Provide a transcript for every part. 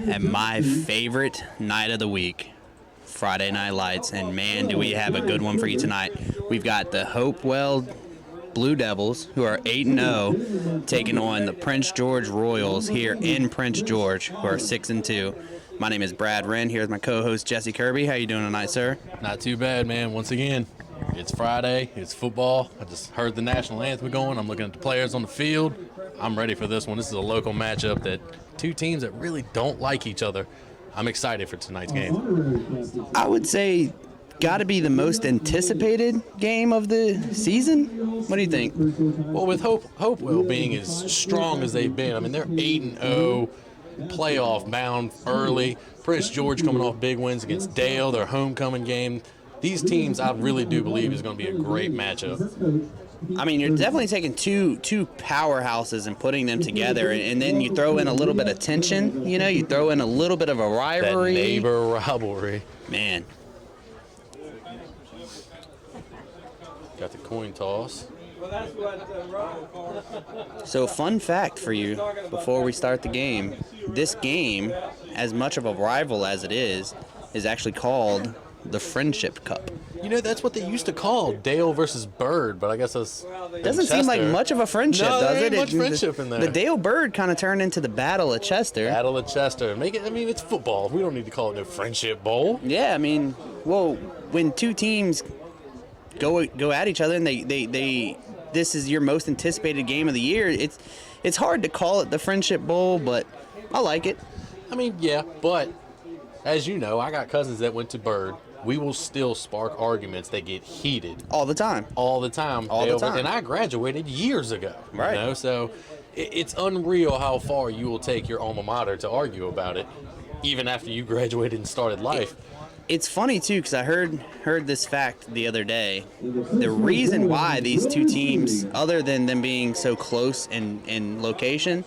at my favorite night of the week, Friday Night Lights, and man, do we have a good one for you tonight. We've got the Hopewell Blue Devils, who are 8-0, taking on the Prince George Royals here in Prince George, who are 6-2. My name is Brad Wren. Here's my co-host Jesse Kirby. How you doing tonight, sir? Not too bad, man. Once again, it's Friday. It's football. I just heard the national anthem going. I'm looking at the players on the field. I'm ready for this one. This is a local matchup that two teams that really don't like each other. I'm excited for tonight's game. I would say got to be the most anticipated game of the season. What do you think? Well, with Hopewell being as strong as they've been, I mean, they're 8-0, playoff bound early. Prince George coming off big wins against Dale, their homecoming game. These teams, I really do believe, is going to be a great matchup. I mean, you're definitely taking two powerhouses and putting them together, and then you throw in a little bit of tension. You know, you throw in a little bit of a rivalry. That neighbor rivalry. Man. Got the coin toss. So, fun fact for you before we start the game. This game, as much of a rival as it is actually called the Friendship Cup. You know, that's what they used to call Dale versus Bird, but I guess that's doesn't seem like much of a friendship, does it? There ain't much friendship in there. The Dale Bird kind of turned into the Battle of Chester. Battle of Chester. Make it. I mean, it's football. We don't need to call it no Friendship Bowl. Yeah, I mean, well, when two teams go at each other and they this is your most anticipated game of the year, it's hard to call it the Friendship Bowl, but I like it. I mean, yeah, but as you know, I got cousins that went to Bird. We will still spark arguments that get heated. All the time. All the time. And I graduated years ago. Right. You know, so it's unreal how far you will take your alma mater to argue about it, even after you graduated and started life. It's funny, too, because I heard this fact the other day. The reason why these two teams, other than them being so close in location,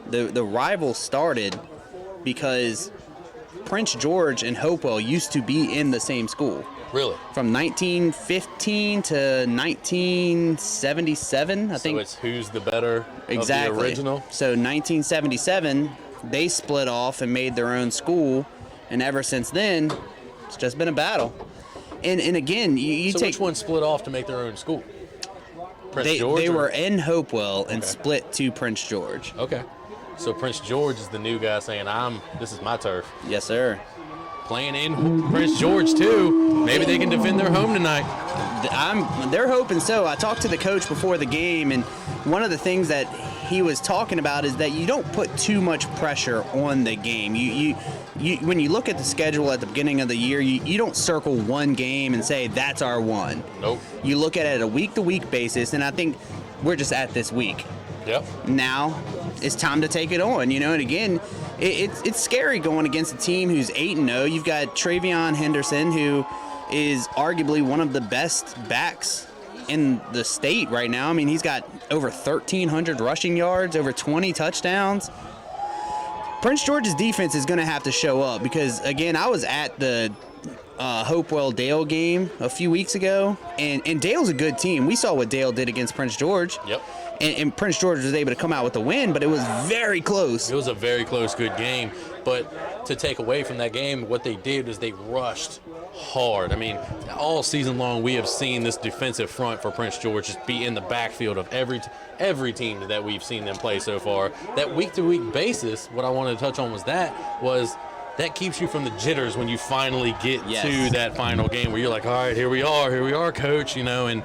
the rival started because Prince George and Hopewell used to be in the same school. Really? From 1915 to 1977, I think. So it's who's the better exactly. Of the original? So 1977, they split off and made their own school, and ever since then, it's just been a battle. And again, you so take... which one split off to make their own school? Prince George? They were in Hopewell and split to Prince George. Okay. So Prince George is the new guy saying, this is my turf. Yes, sir. Playing in Prince George, too. Maybe they can defend their home tonight. They're hoping so. I talked to the coach before the game, and one of the things that he was talking about is that you don't put too much pressure on the game. You when you look at the schedule at the beginning of the year, you don't circle one game and say, that's our one. Nope. You look at it a week-to-week basis, and I think we're just at this week. Yep. Now it's time to take it on, you know. And again, it's scary going against a team who's 8-0. You've got Travion Henderson, who is arguably one of the best backs in the state right now. I mean, he's got over 1,300 rushing yards, over 20 touchdowns. Prince George's defense is going to have to show up because, again, I was at the Hopewell-Dale game a few weeks ago, and Dale's a good team. We saw what Dale did against Prince George. Yep. And Prince George was able to come out with the win, but it was very close. It was a very close, good game. But to take away from that game, what they did is they rushed hard. I mean, all season long we have seen this defensive front for Prince George just be in the backfield of every team that we've seen them play so far. That week-to-week basis, what I wanted to touch on was that keeps you from the jitters when you finally get to that final game where you're like, all right, here we are, coach, you know, and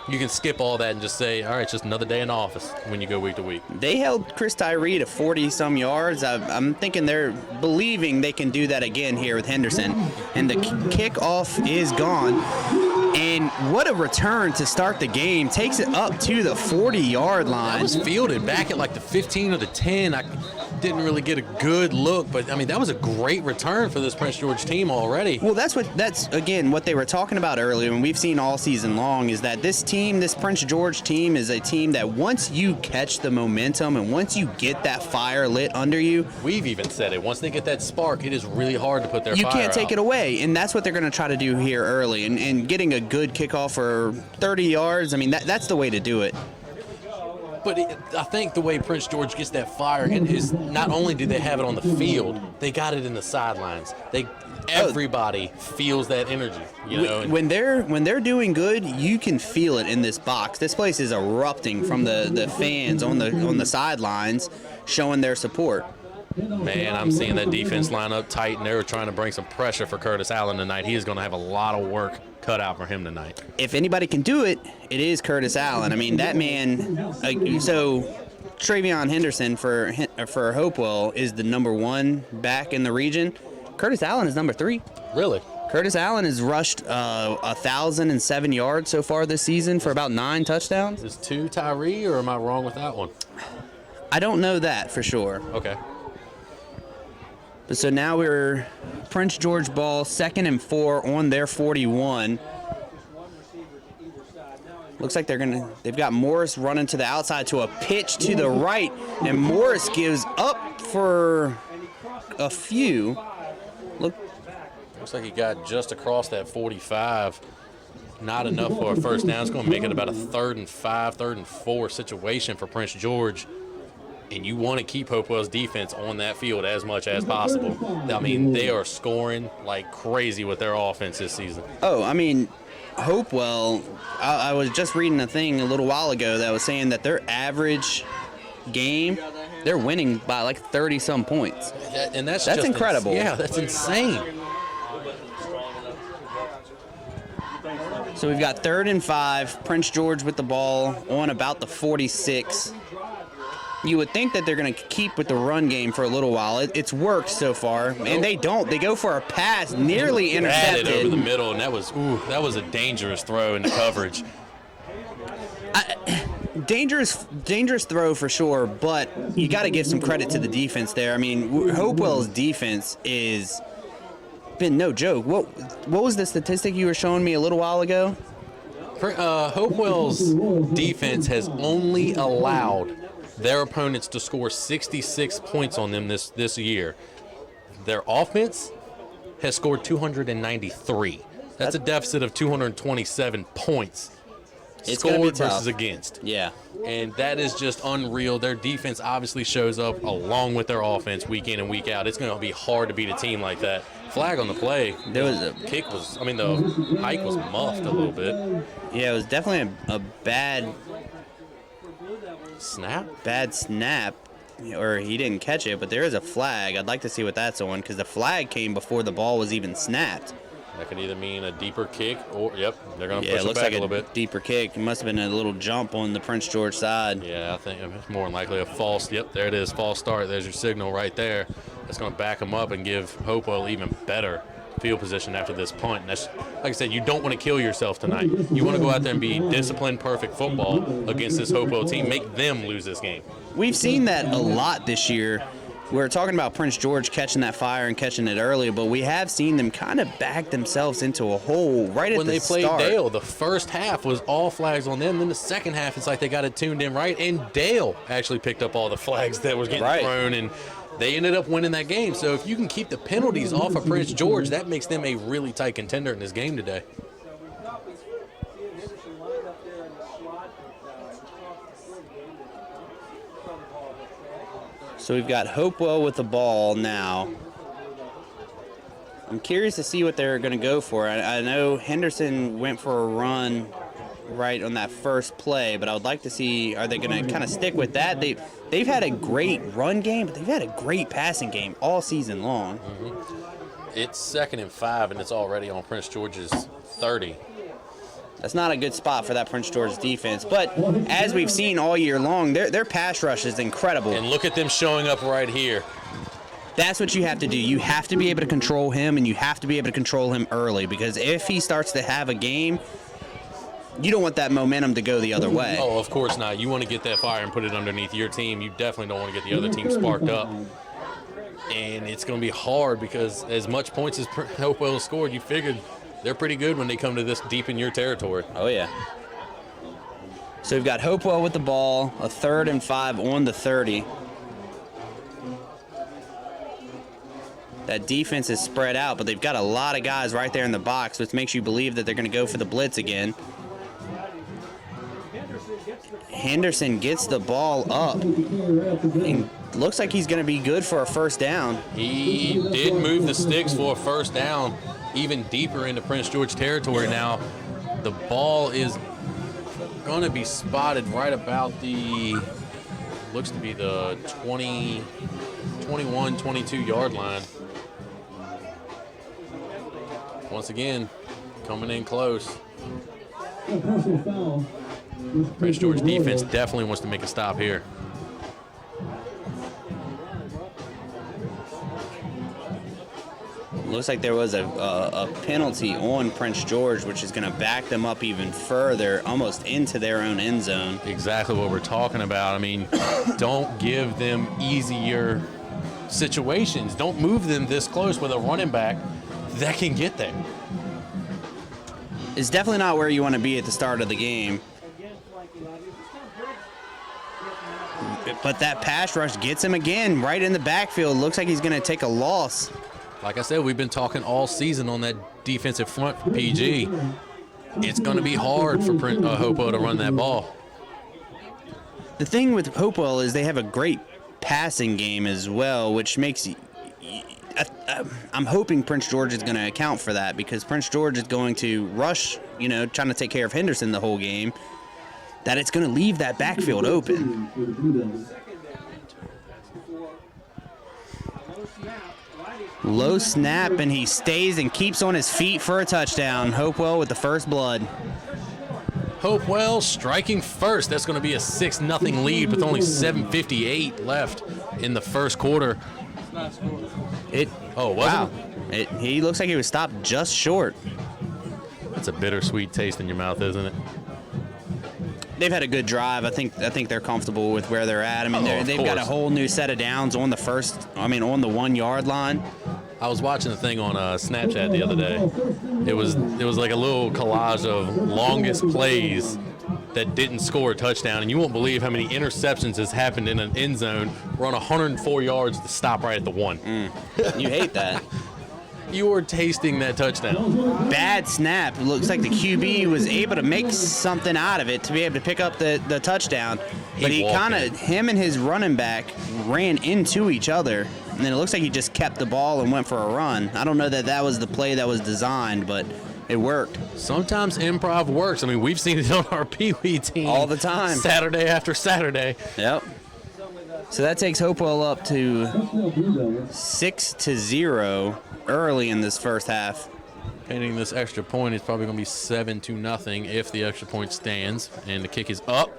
you can skip all that and just say, all right, it's just another day in the office when you go week to week. They held Chris Tyree to 40-some yards. I'm thinking they're believing they can do that again here with Henderson. And the kickoff is gone. And what a return to start the game. Takes it up to the 40-yard line. That was fielded back at like the 15 or the 10. I didn't really get a good look, but I mean that was a great return for this Prince George team already. Well, that's again what they were talking about earlier, and we've seen all season long, is that this Prince George team is a team that once you catch the momentum and once you get that fire lit under you, we've even said it, once they get that spark, it is really hard to put their fire out. You can't take it away, and that's what they're going to try to do here early, and getting a good kickoff for 30 yards. I mean that's the way to do it. But I think the way Prince George gets that fire is not only do they have it on the field, they got it in the sidelines. Everybody feels that energy. When they're doing good, you can feel it in this box. This place is erupting from the fans on the sidelines, showing their support. Man, I'm seeing that defense line up tight, and they're trying to bring some pressure for Curtis Allen tonight. He is going to have a lot of work cut out for him tonight. If anybody can do it, it is Curtis Allen. I mean, that man. So Travion Henderson for Hopewell is the number 1 back in the region. Curtis Allen is number 3. Really? Curtis Allen has rushed 1,007 yards so far this season for about 9 touchdowns. Is 2 Tyree, or am I wrong with that one? I don't know that for sure. Okay. But so now we're Prince George ball, 2nd and 4 on their 41. Looks like they've got Morris running to the outside to a pitch to the right, and Morris gives up for a few. Looks like he got just across that 45. Not enough for a first down. It's going to make it about a 3rd and 5, 3rd and 4 situation for Prince George. And you want to keep Hopewell's defense on that field as much as possible. I mean, they are scoring like crazy with their offense this season. Oh, I mean, Hopewell, I was just reading a thing a little while ago that was saying that their average game, they're winning by like 30-some points. That's just incredible. Yeah, that's insane. So we've got 3rd and 5, Prince George with the ball on about the 46. You would think that they're going to keep with the run game for a little while. It's worked so far, and they don't. They go for a pass, nearly intercepted. Over the middle, and that was a dangerous throw into coverage. Dangerous throw for sure, but you got to give some credit to the defense there. I mean, Hopewell's defense is been no joke. What was the statistic you were showing me a little while ago? Hopewell's defense has only allowed their opponents to score 66 points on them this year. Their offense has scored 293. That's a deficit of 227 points. It's scored versus against. Yeah. And that is just unreal. Their defense obviously shows up along with their offense week in and week out. It's going to be hard to beat a team like that. Flag on the play. The hike was muffed a little bit. Yeah, it was definitely a bad snap, or he didn't catch it, but there is a flag. I'd like to see what that's on, because the flag came before the ball was even snapped. That could either mean a deeper kick or, they're going to push it looks back like a little bit. Deeper kick. It must have been a little jump on the Prince George side. Yeah, I think it's more than likely a false. Yep, there it is, false start. There's your signal right there. That's going to back them up and give Hopewell even better field position after this punt. And that's, like I said, you don't want to kill yourself tonight. You want to go out there and be disciplined, perfect football against this Hopewell team. Make them lose this game. We've seen that a lot this year. We're talking about Prince George catching that fire and catching it early, but we have seen them kind of back themselves into a hole right at the start. When they played Dale, the first half was all flags on them. Then the second half, it's like they got it tuned in right, and Dale actually picked up all the flags that was getting thrown, and they ended up winning that game. So if you can keep the penalties off of Prince George, that makes them a really tight contender in this game today. So we've got Hopewell with the ball now. I'm curious to see what they're going to go for. I know Henderson went for a run right on that first play, but I would like to see, are they going to kind of stick with that? They've had a great run game, but they've had a great passing game all season long. Mm-hmm. It's 2nd and 5, and it's already on Prince George's 30. That's not a good spot for that Prince George defense. But as we've seen all year long, their pass rush is incredible. And look at them showing up right here. That's what you have to do. You have to be able to control him, and you have to be able to control him early, because if he starts to have a game, you don't want that momentum to go the other way. Oh, of course not. You want to get that fire and put it underneath your team. You definitely don't want to get the other team sparked up. And it's going to be hard, because as much points as Hopewell scored, you figured they're pretty good when they come to this deep in your territory. Oh, yeah. So we've got Hopewell with the ball, a 3rd and 5 on the 30. That defense is spread out, but they've got a lot of guys right there in the box, which makes you believe that they're going to go for the blitz again. Henderson gets the ball up. And looks like he's going to be good for a first down. He did move the sticks for a first down, even deeper into Prince George territory now. The ball is going to be spotted right about the, looks to be the 21, 22-yard line. Once again, coming in close. Prince George defense definitely wants to make a stop here. Looks like there was a penalty on Prince George, which is going to back them up even further, almost into their own end zone. Exactly what we're talking about. I mean, don't give them easier situations. Don't move them this close with a running back that can get there. It's definitely not where you want to be at the start of the game. But that pass rush gets him again right in the backfield. Looks like he's going to take a loss. Like I said, we've been talking all season on that defensive front for PG. It's going to be hard for Hopewell to run that ball. The thing with Hopewell is they have a great passing game as well, which makes I'm hoping Prince George is going to account for that, because Prince George is going to rush, trying to take care of Henderson the whole game, that it's going to leave that backfield open. Low snap, and he stays and keeps on his feet for a touchdown. Hopewell with the first blood. Hopewell striking first. That's going to be a 6-0 lead with only 7:58 left in the first quarter. Wow. He looks like he was stopped just short. That's a bittersweet taste in your mouth, isn't it? They've had a good drive. I think they're comfortable with where they're at. I mean, they've got a whole new set of downs on the 1 yard line. I was watching a thing on Snapchat the other day. It was like a little collage of longest plays that didn't score a touchdown, and you won't believe how many interceptions has happened in an end zone. We're on 104 yards to stop right at the 1. You hate that. You were tasting that touchdown. Bad snap. It looks like the QB was able to make something out of it to be able to pick up the touchdown. But him and his running back ran into each other, and then it looks like he just kept the ball and went for a run. I don't know that was the play that was designed, but it worked. Sometimes improv works. I mean, we've seen it on our Pee Wee team all the time, Saturday after Saturday. Yep. So that takes Hopewell up to 6-0 early in this first half. Painting this extra point is probably going to be 7-0 if the extra point stands, and the kick is up.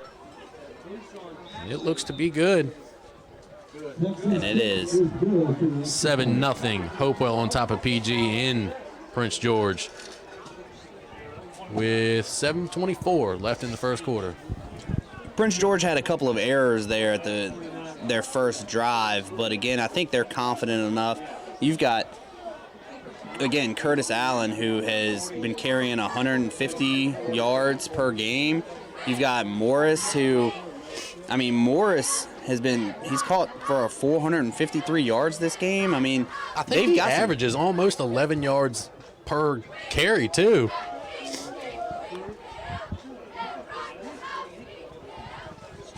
And it looks to be good. And it is. 7-0. Hopewell on top of PG in Prince George with 7:24 left in the first quarter. Prince George had a couple of errors there at their first drive, but again, I think they're confident enough. You've got, again, Curtis Allen, who has been carrying 150 yards per game. You've got Morris, Morris he's caught for 453 yards this game. I think he averages almost 11 yards per carry, too.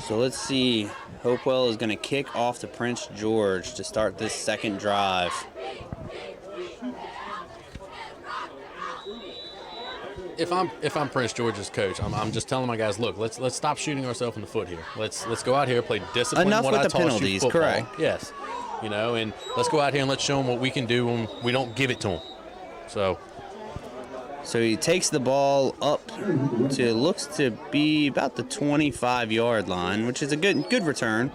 So let's see. Hopewell is going to kick off to Prince George to start this second drive. If I'm Prince George's coach, I'm just telling my guys, look, let's stop shooting ourselves in the foot here. Let's go out here, play discipline. Enough with the penalties, correct? Yes, and let's go out here and let's show them what we can do when we don't give it to them. So he takes the ball up to, looks to be about the 25-yard line, which is a good return.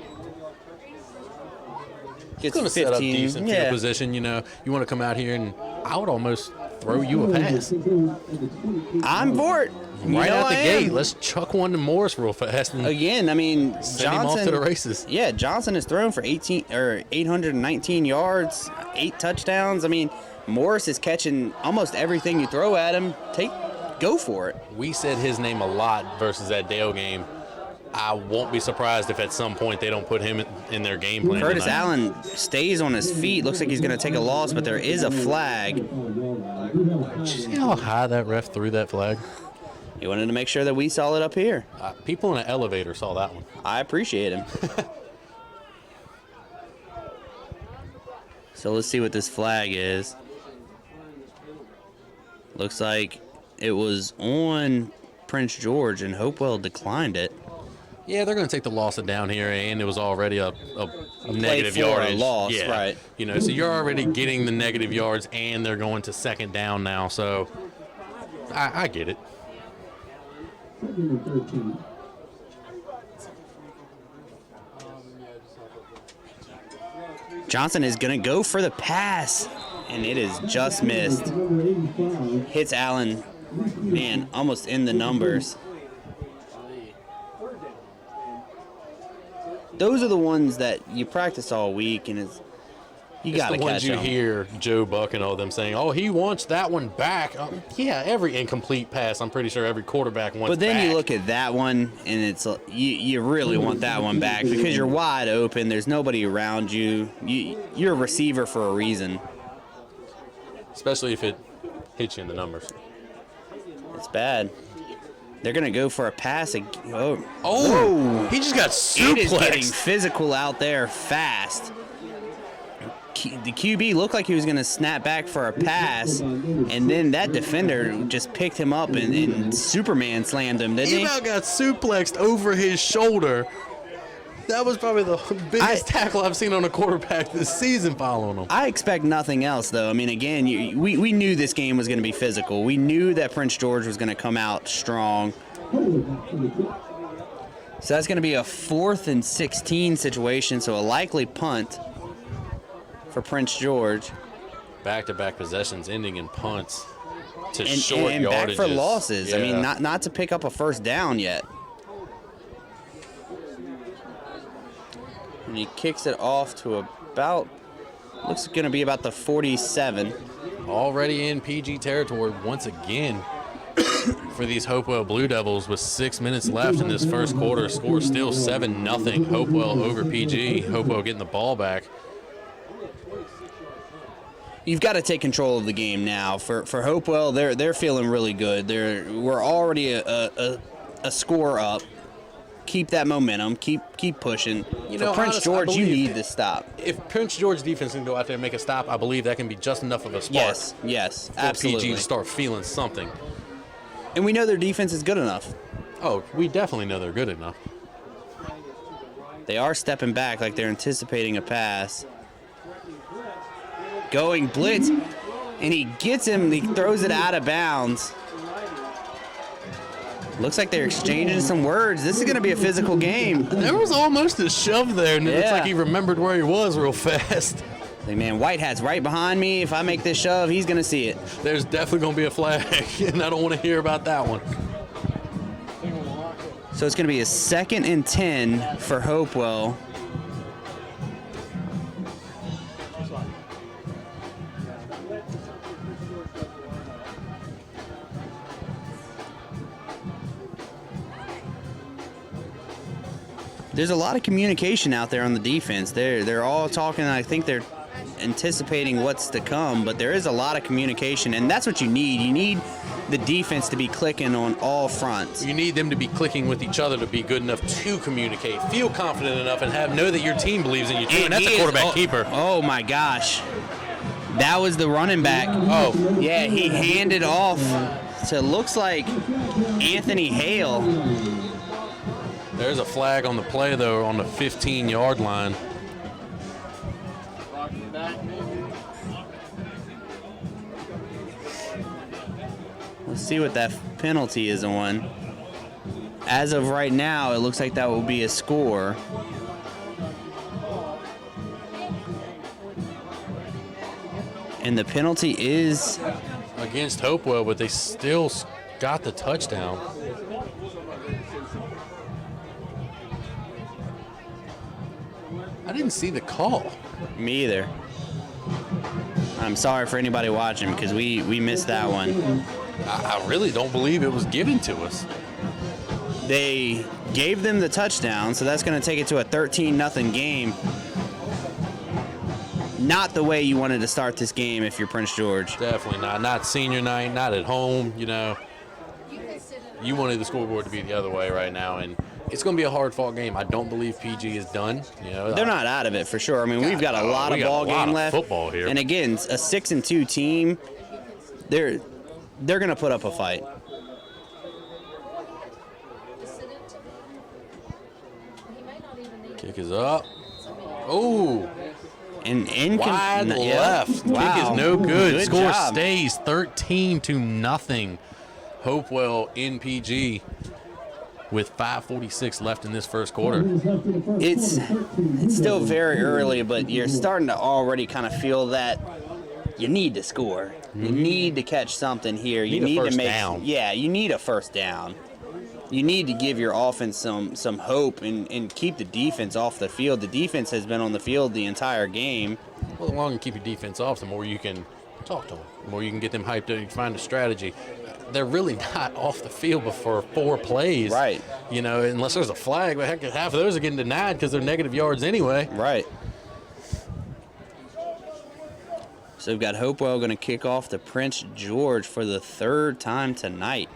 It's going to set up decent field position. You want to come out here, and I would almost throw you a pass. I'm for it. Right out the gate, let's chuck one to Morris real fast. And again, send him off to the races. Yeah, Johnson has thrown for 819 yards, 8 touchdowns. Morris is catching almost everything you throw at him. Go for it. We said his name a lot versus that Dale game. I won't be surprised if at some point they don't put him in their game plan. Curtis Allen stays on his feet. Looks like he's going to take a loss, but there is a flag. Did you see how high that ref threw that flag? He wanted to make sure that we saw it up here. People in an elevator saw that one. I appreciate him. So let's see what this flag is. Looks like it was on Prince George, and Hopewell declined it. Yeah, they're going to take the loss of down here, and it was already a negative for yardage. A loss, yeah. Right. You know, so you're already getting the negative yards, and they're going to second down now. So I get it. Johnson is going to go for the pass, and it is just missed. Hits Allen, man, almost in the numbers. Those are the ones that you practice all week, and you got to catch them. The ones you hear Joe Buck and all them saying, "Oh, he wants that one back." Yeah, every incomplete pass, I'm pretty sure every quarterback wants. But then back. you look at that one, and it's you really want that one back because you're wide open. There's nobody around you. You're a receiver for a reason. Especially if it hits you in the numbers. It's bad. They're going to go for a pass. Oh, he just got suplexed. It is getting physical out there fast. The QB looked like he was going to snap back for a pass, and then that defender just picked him up and Superman slammed him, didn't he? He about got suplexed over his shoulder. That was probably the biggest tackle I've seen on a quarterback this season following him. I expect nothing else, though. I mean, again, we knew this game was going to be physical. We knew that Prince George was going to come out strong. So that's going to be a 4th and 16 situation, so a likely punt for Prince George. Back-to-back possessions ending in punts to and short and yardages. Back for losses. Yeah. I mean, not to pick up a first down yet. And he kicks it off to about, looks going to be about the 47. Already in PG territory once again for these Hopewell Blue Devils with 6 minutes left in this first quarter. Score still 7-0. Hopewell over PG. Hopewell getting the ball back. You've got to take control of the game now. For Hopewell, they're feeling really good. We're already a score up. Keep that momentum. Keep pushing. For Prince George, you need to stop. If Prince George defense can go out there and make a stop, I believe that can be just enough of a spark. Yes, for absolutely. PG to start feeling something. And we know their defense is good enough. Oh, we definitely know they're good enough. They are stepping back like they're anticipating a pass. Going blitz, and he gets him. He throws it out of bounds. Looks like they're exchanging some words. This is going to be a physical game. There was almost a shove there, and it looks like he remembered where he was real fast. Like, man, White Hat's right behind me. If I make this shove, he's going to see it. There's definitely going to be a flag, and I don't want to hear about that one. So it's going to be a 2nd and 10 for Hopewell. There's a lot of communication out there on the defense. They're all talking. I think they're anticipating what's to come, but there is a lot of communication, and that's what you need. You need the defense to be clicking on all fronts. You need them to be clicking with each other to be good enough to communicate, feel confident enough, and know that your team believes in you too. And that's a quarterback keeper. Oh my gosh, that was the running back. Oh yeah, he handed off to looks like Anthony Hale. There's a flag on the play, though, on the 15-yard line. Let's see what that penalty is on. As of right now, it looks like that will be a score. And the penalty is against Hopewell, but they still got the touchdown. I didn't see the call. Me either. I'm sorry for anybody watching because we missed that one. I really don't believe it was given to us. They gave them the touchdown, so that's going to take it to a 13-0 game. Not the way you wanted to start this game if you're Prince George. Definitely not. Not senior night, not at home, you know. You wanted the scoreboard to be the other way right now, and it's going to be a hard-fought game. I don't believe PG is done. They're not out of it for sure. I mean, we've got a lot of ball game left. Football here. And again, a 6-2 team, they're going to put up a fight. Kick is up. Oh. And wide left. Wow. Kick is no good. Good Score job. stays 13-0. Hopewell in PG with 5:46 left in this first quarter. It's still very early, but you're starting to already kind of feel that you need to score. You need to catch something here. You need to make down. Yeah, you need a first down. You need to give your offense some hope and keep the defense off the field. The defense has been on the field the entire game. Well, the longer you keep your defense off, the more you can talk to them, the more you can get them hyped up, you find a strategy. They're really not off the field before 4 plays. Right. Unless there's a flag. But heck, half of those are getting denied because they're negative yards anyway. Right. So we've got Hopewell going to kick off to Prince George for the 3rd time tonight.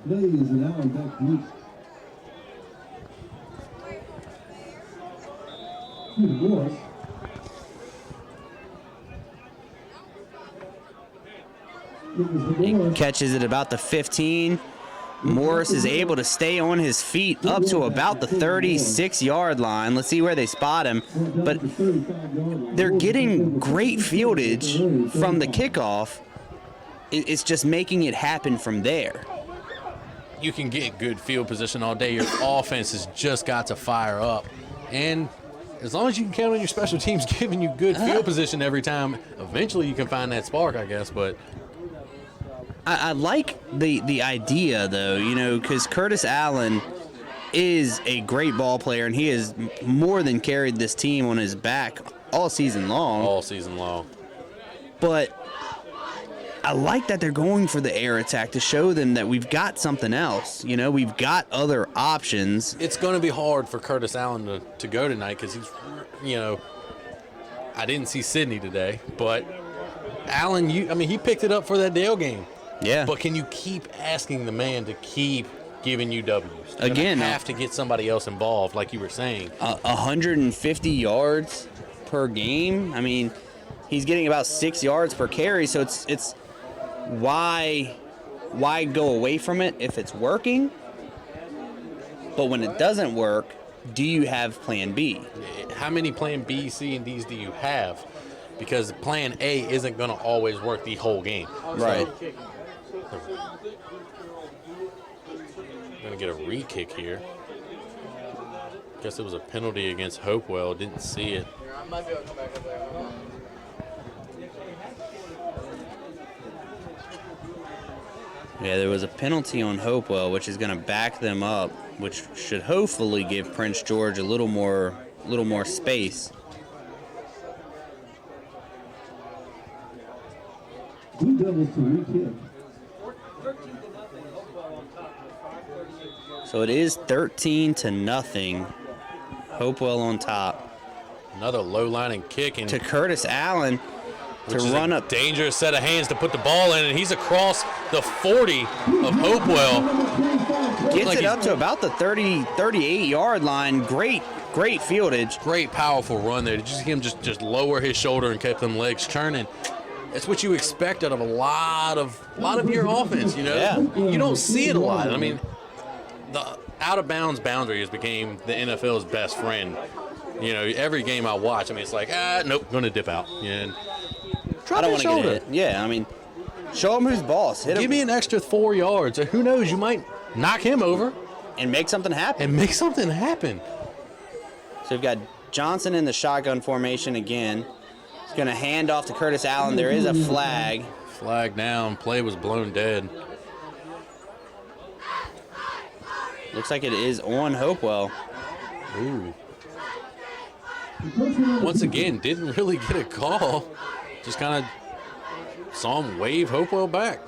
Ladies and gentlemen, back to you. Morris. He catches it about the 15. Morris is able to stay on his feet up to about the 36-yard line. Let's see where they spot him. But they're getting great fieldage from the kickoff. It's just making it happen from there. You can get good field position all day. Your offense has just got to fire up. And as long as you can count on your special teams giving you good field position every time, eventually you can find that spark, I guess. But I like the idea, though, because Curtis Allen is a great ball player, and he has more than carried this team on his back all season long. All season long. But I like that they're going for the air attack to show them that we've got something else. We've got other options. It's going to be hard for Curtis Allen to go tonight because he's, I didn't see Sydney today, but Allen, he picked it up for that Dale game. Yeah. But can you keep asking the man to keep giving you W's? Again, you have to get somebody else involved, like you were saying. 150 yards per game. He's getting about 6 yards per carry, so it's why go away from it if it's working? But when it doesn't work, do you have plan B? How many plan B, C, and D's do you have? Because plan A isn't going to always work the whole game. Right. Going to get a re-kick here. Guess it was a penalty against Hopewell. Didn't see it. Yeah, there was a penalty on Hopewell, which is going to back them up, which should hopefully give Prince George a little more space. Blue Devils to re-kick. So it is 13-0. Hopewell on top. Another low line and kick. And to Curtis Allen to Which is run a up. dangerous set of hands to put the ball in, and he's across the 40 of Hopewell. Gets it up to about the 38-yard line. Great fieldage. Great, powerful run there. Did you see him just lower his shoulder and keep them legs turning? That's what you expect out of a lot of your offense, Yeah. You don't see it a lot. The out-of-bounds boundary has became the NFL's best friend. Every game I watch, it's like, nope, going to dip out. And I don't want to get hit. Yeah, show him who's boss. Hit him. Give me an extra 4 yards. Who knows? You might knock him over. And make something happen. So we've got Johnson in the shotgun formation again. He's going to hand off to Curtis Allen. There is a flag. Flag down. Play was blown dead. Looks like it is on Hopewell. Ooh. Once again, didn't really get a call. Just kind of saw him wave Hopewell back.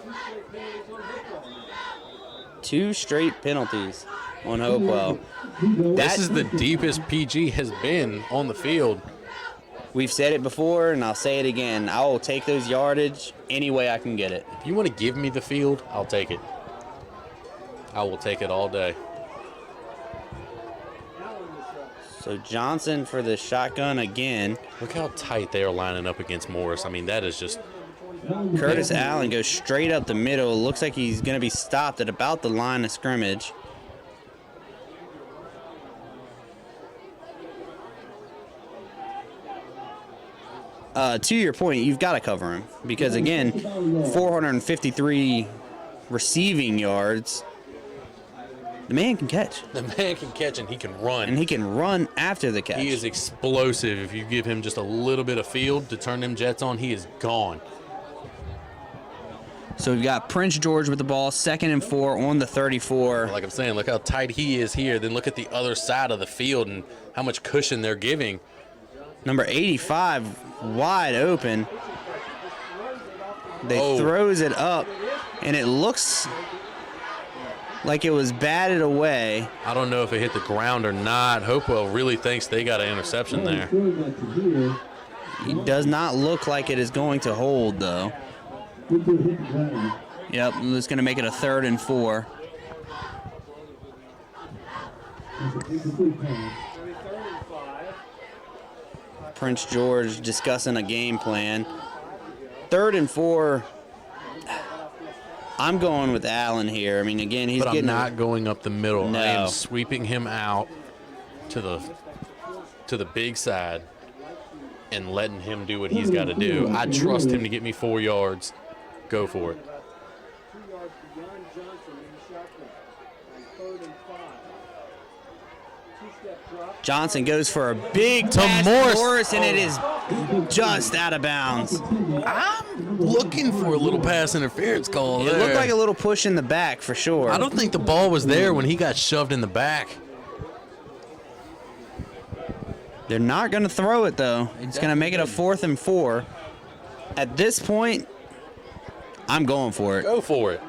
2 straight penalties on Hopewell. This is the deepest PG has been on the field. We've said it before, and I'll say it again. I will take those yardage any way I can get it. If you want to give me the field, I'll take it. I will take it all day. So Johnson for the shotgun again. Look how tight they are lining up against Morris. I mean, that is just Curtis Allen goes straight up the middle. Looks like he's going to be stopped at about the line of scrimmage. To your point, you've got to cover him because, again, 453 receiving yards. The man can catch. the man can catch and he can run. And he can run after the catch. He is explosive. If you give him just a little bit of field to turn them Jets on, he is gone. So we've got Prince George with the ball, 2nd and 4 on the 34. Like I'm saying, look how tight he is here. Then look at the other side of the field and how much cushion they're giving. Number 85 wide open. They throws it up, and it looks like it was batted away. I don't know if it hit the ground or not. Hopewell really thinks they got an interception there. It does not look like it is going to hold, though. Yep, it's going to make it a 3rd and 4. Prince George discussing a game plan. 3rd and 4. I'm going with Allen here. I mean, again, he's But getting. I'm not going up the middle. No. I am sweeping him out to the big side and letting him do what he's got to do. I trust him to get me 4 yards. Go for it. Johnson goes for a big To pass Morris. and it is just out of bounds. I'm looking for a little pass interference call It there. looked like a little push in the back for sure. I don't think the ball was there when he got shoved in the back. They're not going to throw it, though. It's going to make it a 4th and 4. At this point, I'm going for it. Go for it.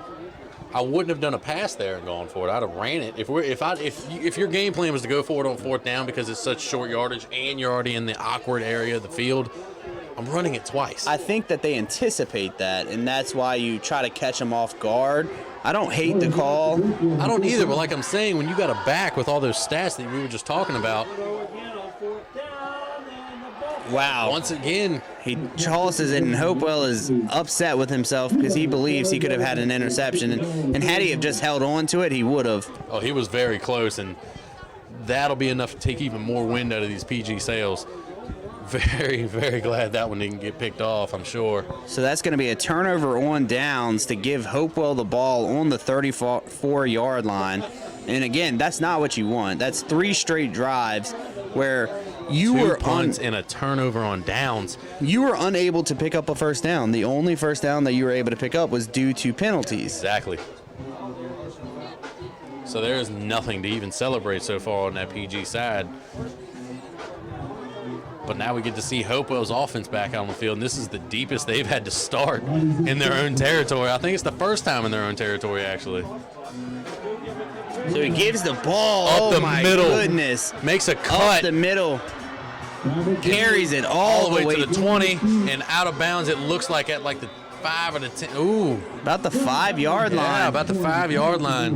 I wouldn't have done a pass there and gone for it. I'd have ran it. If your game plan was to go for it on 4th down because it's such short yardage and you're already in the awkward area of the field, I'm running it twice. I think that they anticipate that, and that's why you try to catch them off guard. I don't hate the call. I don't either, but like I'm saying, when you got a back with all those stats that we were just talking about, Wow. once again, He tosses it, and Hopewell is upset with himself because he believes he could have had an interception. And had he have just held on to it, he would have. oh, he was very close, and that'll be enough to take even more wind out of these PG sales. Very, very glad that one didn't get picked off, I'm sure. So that's going to be a turnover on downs to give Hopewell the ball on the 34-yard line. And again, that's not what you want. That's 3 straight drives where you 2 were punts and a turnover on downs. You were unable to pick up a first down. The only first down that you were able to pick up was due to penalties. Exactly. So there's nothing to even celebrate so far on that PG side. But now we get to see Hopewell's offense back out on the field, and this is the deepest they've had to start in their own territory. I think it's the first time in their own territory, actually. So he gives the ball. Up the my middle. goodness. Makes a Up cut. the middle. Carries it all the way to the 20 and out of bounds. It looks like at like the 5 or the 10. Ooh, About the 5-yard line. yeah, about the 5-yard line.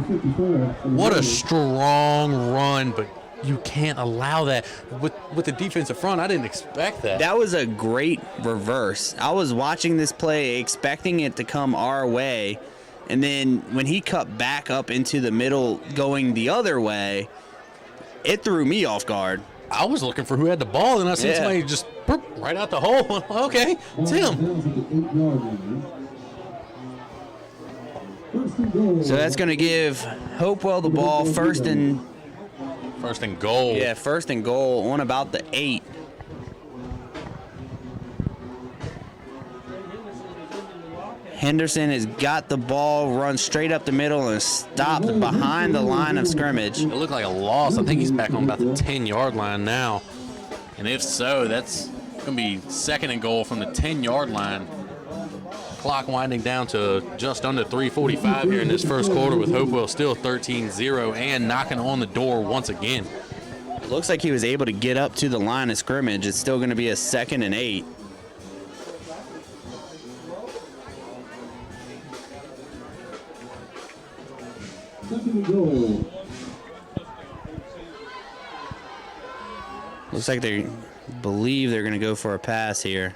What a strong run, but you can't allow that with the defensive front. I didn't expect that. That was a great reverse. I was watching this play expecting it to come our way, and then when he cut back up into the middle going the other way, it threw me off guard. I was looking for who had the ball, and I seen somebody just right out the hole. Okay, it's him. So that's going to give Hopewell the ball first and goal. Yeah, 1st and goal on about the 8. Henderson has got the ball, run straight up the middle, and stopped behind the line of scrimmage. It looked like a loss. I think he's back on about the 10-yard line now. And if so, that's going to be 2nd and goal from the 10-yard line. Clock winding down to just under 3:45 here in this first quarter with Hopewell still 13-0 and knocking on the door once again. Looks like he was able to get up to the line of scrimmage. It's still going to be a 2nd and 8. Second and goal. Looks like they believe they're going to go for a pass here.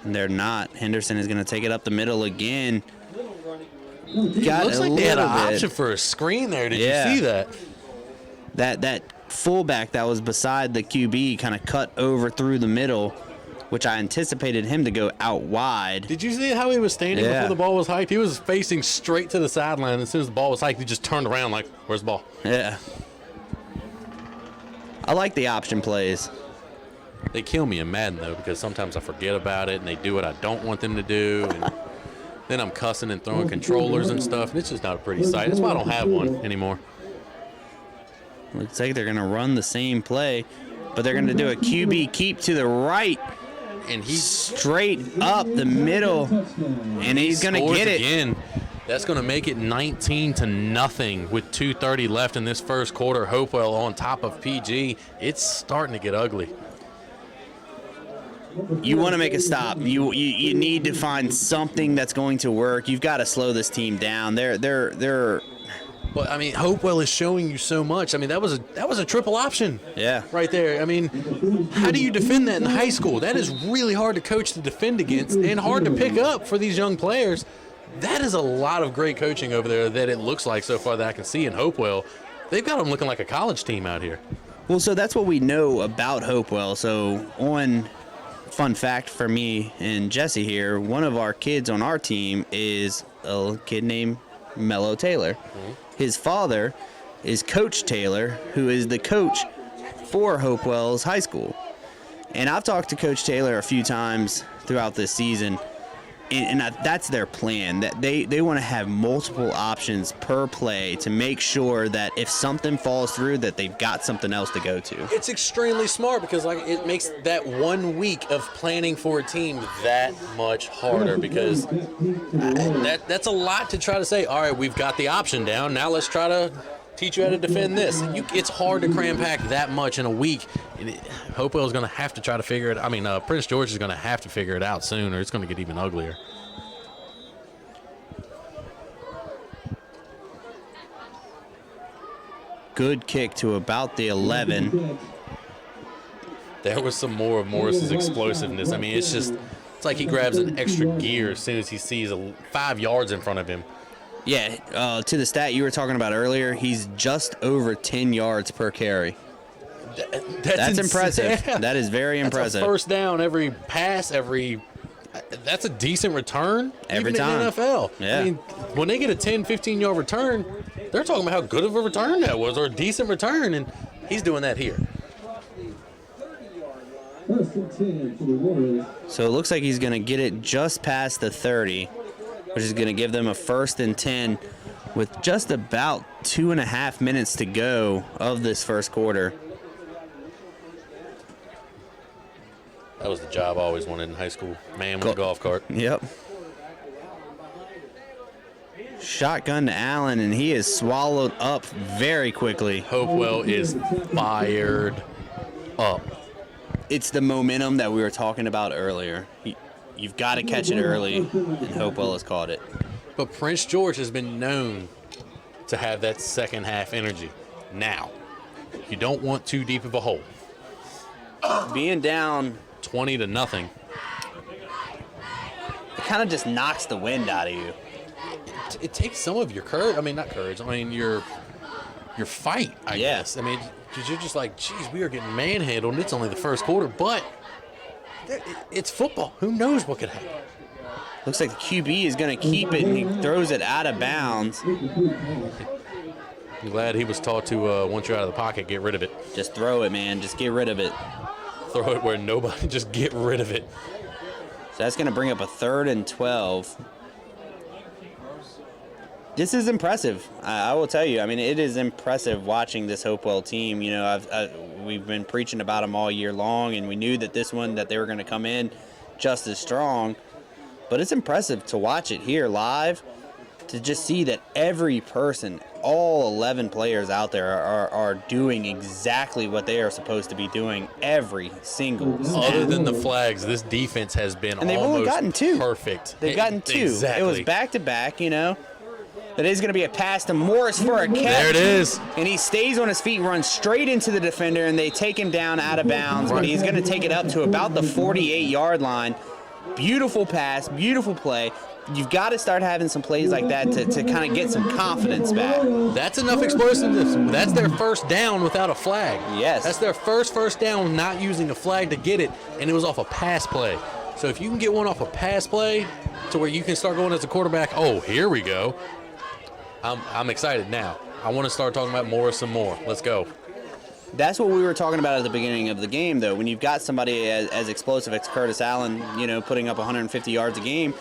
And they're not. Henderson is going to take it up the middle again. Got Looks a like they had an little bit. option for a screen there. Did Yeah. you see that? That fullback that was beside the QB kind of cut over through the middle, which I anticipated him to go out wide. Did you see how he was standing Yeah. before the ball was hiked? He was facing straight to the sideline. As soon as the ball was hiked, he just turned around like, where's the ball? Yeah. I like the option plays. They kill me in Madden, though, because sometimes I forget about it, and they do what I don't want them to do. And then I'm cussing and throwing controllers and stuff, and it's just not a pretty sight. That's why I don't have one anymore. Looks like they're going to run the same play, but they're going to do a QB keep to the right, And he's straight up the middle, and he's going to scores get it. again. That's going to make it 19-0 with 2:30 left in this first quarter. Hopewell on top of PG. It's starting to get ugly. You want to make a stop. You need to find something that's going to work. You've got to slow this team down. They're But I mean, Hopewell is showing you so much. I mean, that was a triple option. Yeah. Right there. I mean, how do you defend that in high school? That is really hard to coach to defend against and hard to pick up for these young players. That is a lot of great coaching over there that it looks like so far that I can see in Hopewell. They've got them looking like a college team out here. Well, so that's what we know about Hopewell. So on fun fact for me and Jesse here, one of our kids on our team is a kid named Mello Taylor. Mm-hmm. His father is Coach Taylor, who is the coach for Hopewell's high school. And I've talked to Coach Taylor a few times throughout this season, and that's their plan. That they want to have multiple options per play to make sure that if something falls through, that they've got something else to go to. It's extremely smart because it makes that 1 week of planning for a team that much harder because that's a lot to try to say, all right, we've got the option down. Now let's try to teach you how to defend this. It's hard to cram pack that much in a week. Hopewell's going to have to try to figure it. I mean, Prince George is going to have to figure it out soon, or it's going to get even uglier. Good kick to about the 11. There was some more of Morris's explosiveness. I mean, it's like he grabs an extra gear as soon as he sees 5 yards in front of him. Yeah, to the stat you were talking about earlier, he's just over 10 yards per carry. That's impressive. That is very impressive. That's a first down every pass, that's a decent return Every even time. in the NFL. Yeah. I mean, when they get a 10, 15-yard return, they're talking about how good of a return that was or a decent return, and he's doing that here. First and 10 for the Warriors. So it looks like he's going to get it just past the 30, which is going to give them a 1st and 10 with just about 2.5 minutes to go of this first quarter. That was the job I always wanted in high school. Man with a golf cart. Yep. Shotgun to Allen, and he is swallowed up very quickly. Hopewell is fired up. It's the momentum that we were talking about earlier. You've got to catch it early, and Hopewell has caught it. But Prince George has been known to have that second half energy. Now, you don't want too deep of a hole. Being down 20-0. it kind of just knocks the wind out of you. It takes some of your courage. I mean, not courage. I mean, your fight, I guess. I mean, because you're just like, geez, we are getting manhandled, and it's only the first quarter. But it's football. Who knows what could happen? Looks like the QB is going to keep it, and he throws it out of bounds. I'm glad he was taught to, once you're out of the pocket, get rid of it. Just throw it, man. Just get rid of it. Throw it where nobody, just get rid of it. So that's going to bring up a 3rd and 12. This is impressive. I will tell you. I mean, it is impressive watching this Hopewell team. You know, we've been preaching about them all year long, and we knew that this one, that they were going to come in just as strong. But it's impressive to watch it here live, to just see that every person, all 11 players out there are doing exactly what they are supposed to be doing every single snap. Other than the flags, this defense has been And they've only almost gotten 2. perfect. They've gotten 2. Exactly. It was back-to-back, you know. That is going to be a pass to Morris for a catch. There it is. And he stays on his feet, runs straight into the defender, and they take him down out of bounds. But he's going to take it up to about the 48-yard line. Beautiful pass, beautiful play. You've got to start having some plays like that to kind of get some confidence back. That's enough explosiveness. That's their first down without a flag. Yes. That's their first down not using a flag to get it, and it was off a pass play. So if you can get one off a pass play to where you can start going as a quarterback, oh, here we go. I'm excited now. I want to start talking about Morris some more. Let's go. That's what we were talking about at the beginning of the game, though. When you've got somebody as explosive as Curtis Allen, putting up 150 yards a game,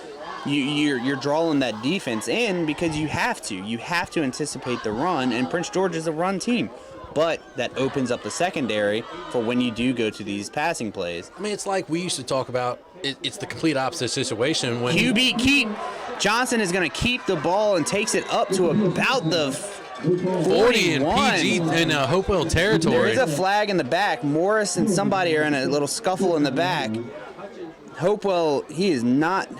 you're drawing that defense in because you have to. You have to anticipate the run, and Prince George is a run team. But that opens up the secondary for when you do go to these passing plays. I mean, it's like we used to talk about. It's the complete opposite situation. When QB keep. Johnson is going to keep the ball and takes it up to about the 40 in PG in Hopewell territory. There is a flag in the back. Morris and somebody are in a little scuffle in the back. Hopewell, he was not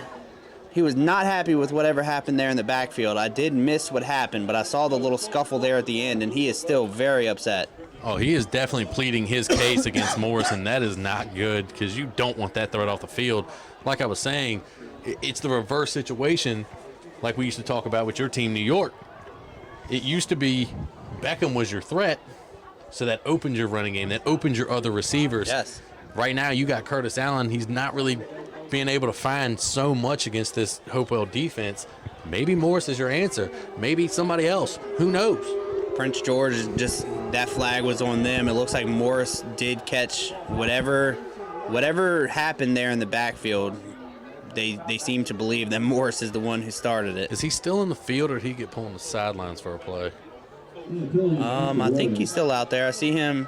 happy with whatever happened there in the backfield. I did miss what happened, but I saw the little scuffle there at the end, and he is still very upset. Oh, he is definitely pleading his case against Morris, and that is not good because you don't want that threat off the field. Like I was saying, it's the reverse situation like we used to talk about with your team, New York. It used to be Beckham was your threat, so that opened your running game. That opened your other receivers. Yes. Right now you got Curtis Allen. He's not really being able to find so much against this Hopewell defense. Maybe Morris is your answer. Maybe somebody else. Who knows? Prince George, just that flag was on them. It looks like Morris did catch whatever happened there in the backfield. They seem to believe that Morris is the one who started it. Is he still in the field, or did he get pulled on the sidelines for a play? I think he's still out there. I see him.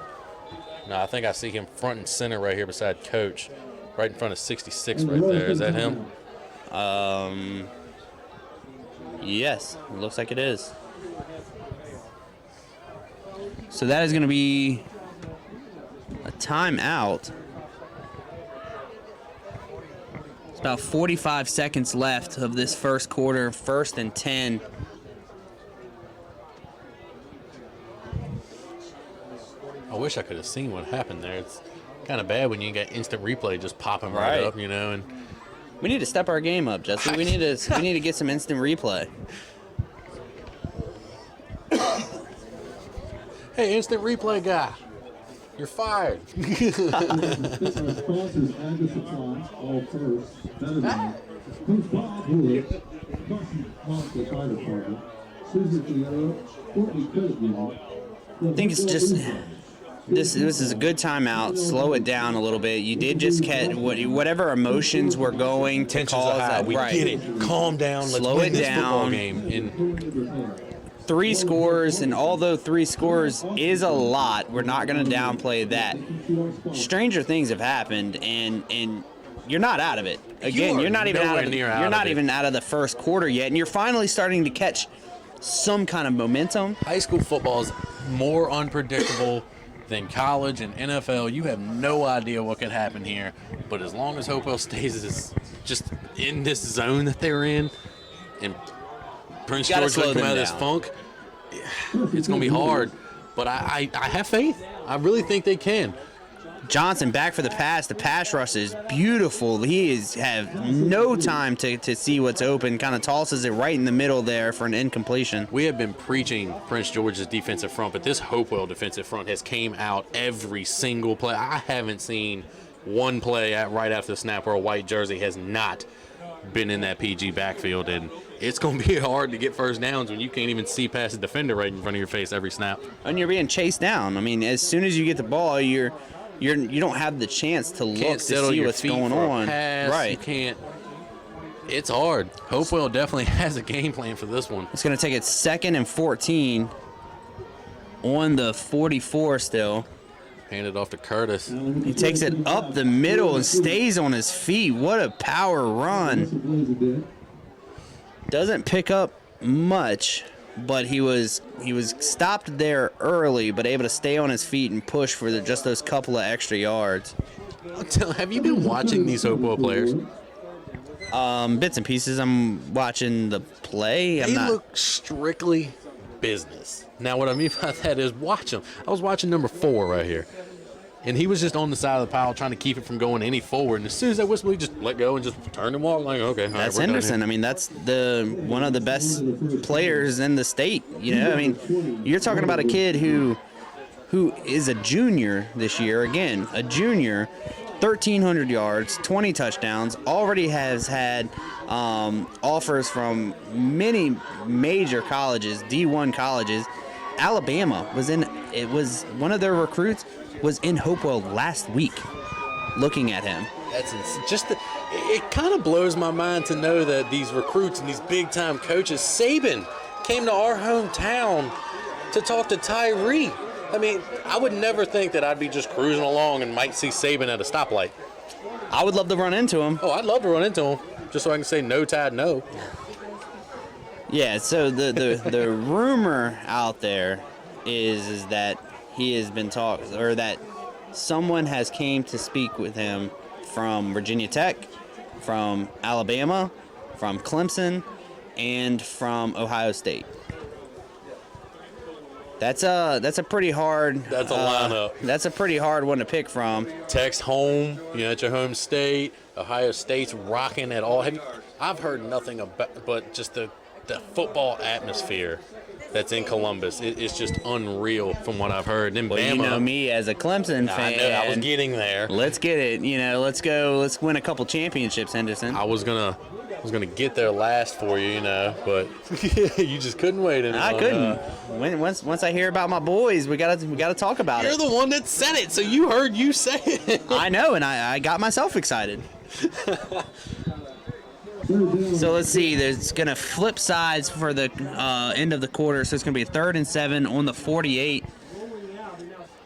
No, I think I see him front and center right here beside Coach, right in front of 66 right there. Is that him? Yes, it looks like it is. So that is going to be a timeout. It's about 45 seconds left of this first quarter, 1st and 10. I wish I could have seen what happened there. It's kind of bad when you got instant replay just popping right up, And we need to step our game up, Jesse. We need to get some instant replay. Hey, instant replay guy, you're fired. I think it's just this is a good timeout. Slow it down a little bit. You did just catch whatever emotions were going to Tensions cause are high. that. We Right. get it. Calm down. Let's Slow win it this football down. game. 3 scores, and although 3 scores is a lot, we're not going to downplay that. Stranger things have happened, and you're not out of it. Again, you're not even out of even out of the first quarter yet, and you're finally starting to catch some kind of momentum. High school football is more unpredictable than college and NFL. You have no idea what could happen here, but as long as Hopewell stays just in this zone that they're in, and Prince George doesn't come out of this funk, it's going to be hard. But I have faith. I really think they can. Johnson back for the pass. The pass rush is beautiful. He have no time to see what's open. Kind of tosses it right in the middle there for an incompletion. We have been preaching Prince George's defensive front, but this Hopewell defensive front has came out every single play. I haven't seen one play right after the snap where a white jersey has not been in that PG backfield, and it's going to be hard to get first downs when you can't even see past the defender right in front of your face every snap. And you're being chased down. I mean, as soon as you get the ball, you don't have the chance to look to see what's going on. Right. You can't. It's hard. Hopewell definitely has a game plan for this one. It's going to take it 2nd and 14 on the 44 still. Hand it off to Curtis. He takes it up the middle and stays on his feet. What a power run. Doesn't pick up much, but he was stopped there early, but able to stay on his feet and push for just those couple of extra yards. Have you been watching these Hopewell players? Bits and pieces. I'm watching the play. They look strictly business. Now, what I mean by that is watch them. I was watching number 4 right here, and he was just on the side of the pile trying to keep it from going any forward. And as soon as that whistle, he just let go and just turned and walked. Like, okay, all right, That's we're done Henderson. I mean, that's one of the best players in the state. You know, I mean, you're talking about a kid who is a junior this year. Again, a junior, 1,300 yards, 20 touchdowns. Already has had offers from many major colleges, D1 colleges. Alabama was one of their recruits was in Hopewell last week, looking at him. That's it kind of blows my mind to know that these recruits and these big time coaches. Saban came to our hometown to talk to Tyree. I mean, I would never think that I'd be just cruising along and might see Saban at a stoplight. I would love to run into him. Oh, I'd love to run into him just so I can say no, Tide, no. Yeah, so the rumor out there is that he has been or that someone has came to speak with him from Virginia Tech, from Alabama, from Clemson, and from Ohio State. That's a pretty hard. That's a lineup. That's a pretty hard one to pick from. Tech's home, at your home state. Ohio State's rocking at all. I've heard nothing about, but just the football atmosphere that's in Columbus. It's just unreal from what I've heard. And well, Bama, you know me as a Clemson fan. I know, I was getting there. Let's get it. Let's go. Let's win a couple championships, Henderson. I was gonna get there last for you, but you just couldn't wait anymore. I couldn't. Once I hear about my boys, we gotta talk about it. You're the one that said it, so you heard you say it. I know, and I got myself excited. So let's see. There's going to flip sides for the end of the quarter. So it's going to be a 3rd and 7 on the 48.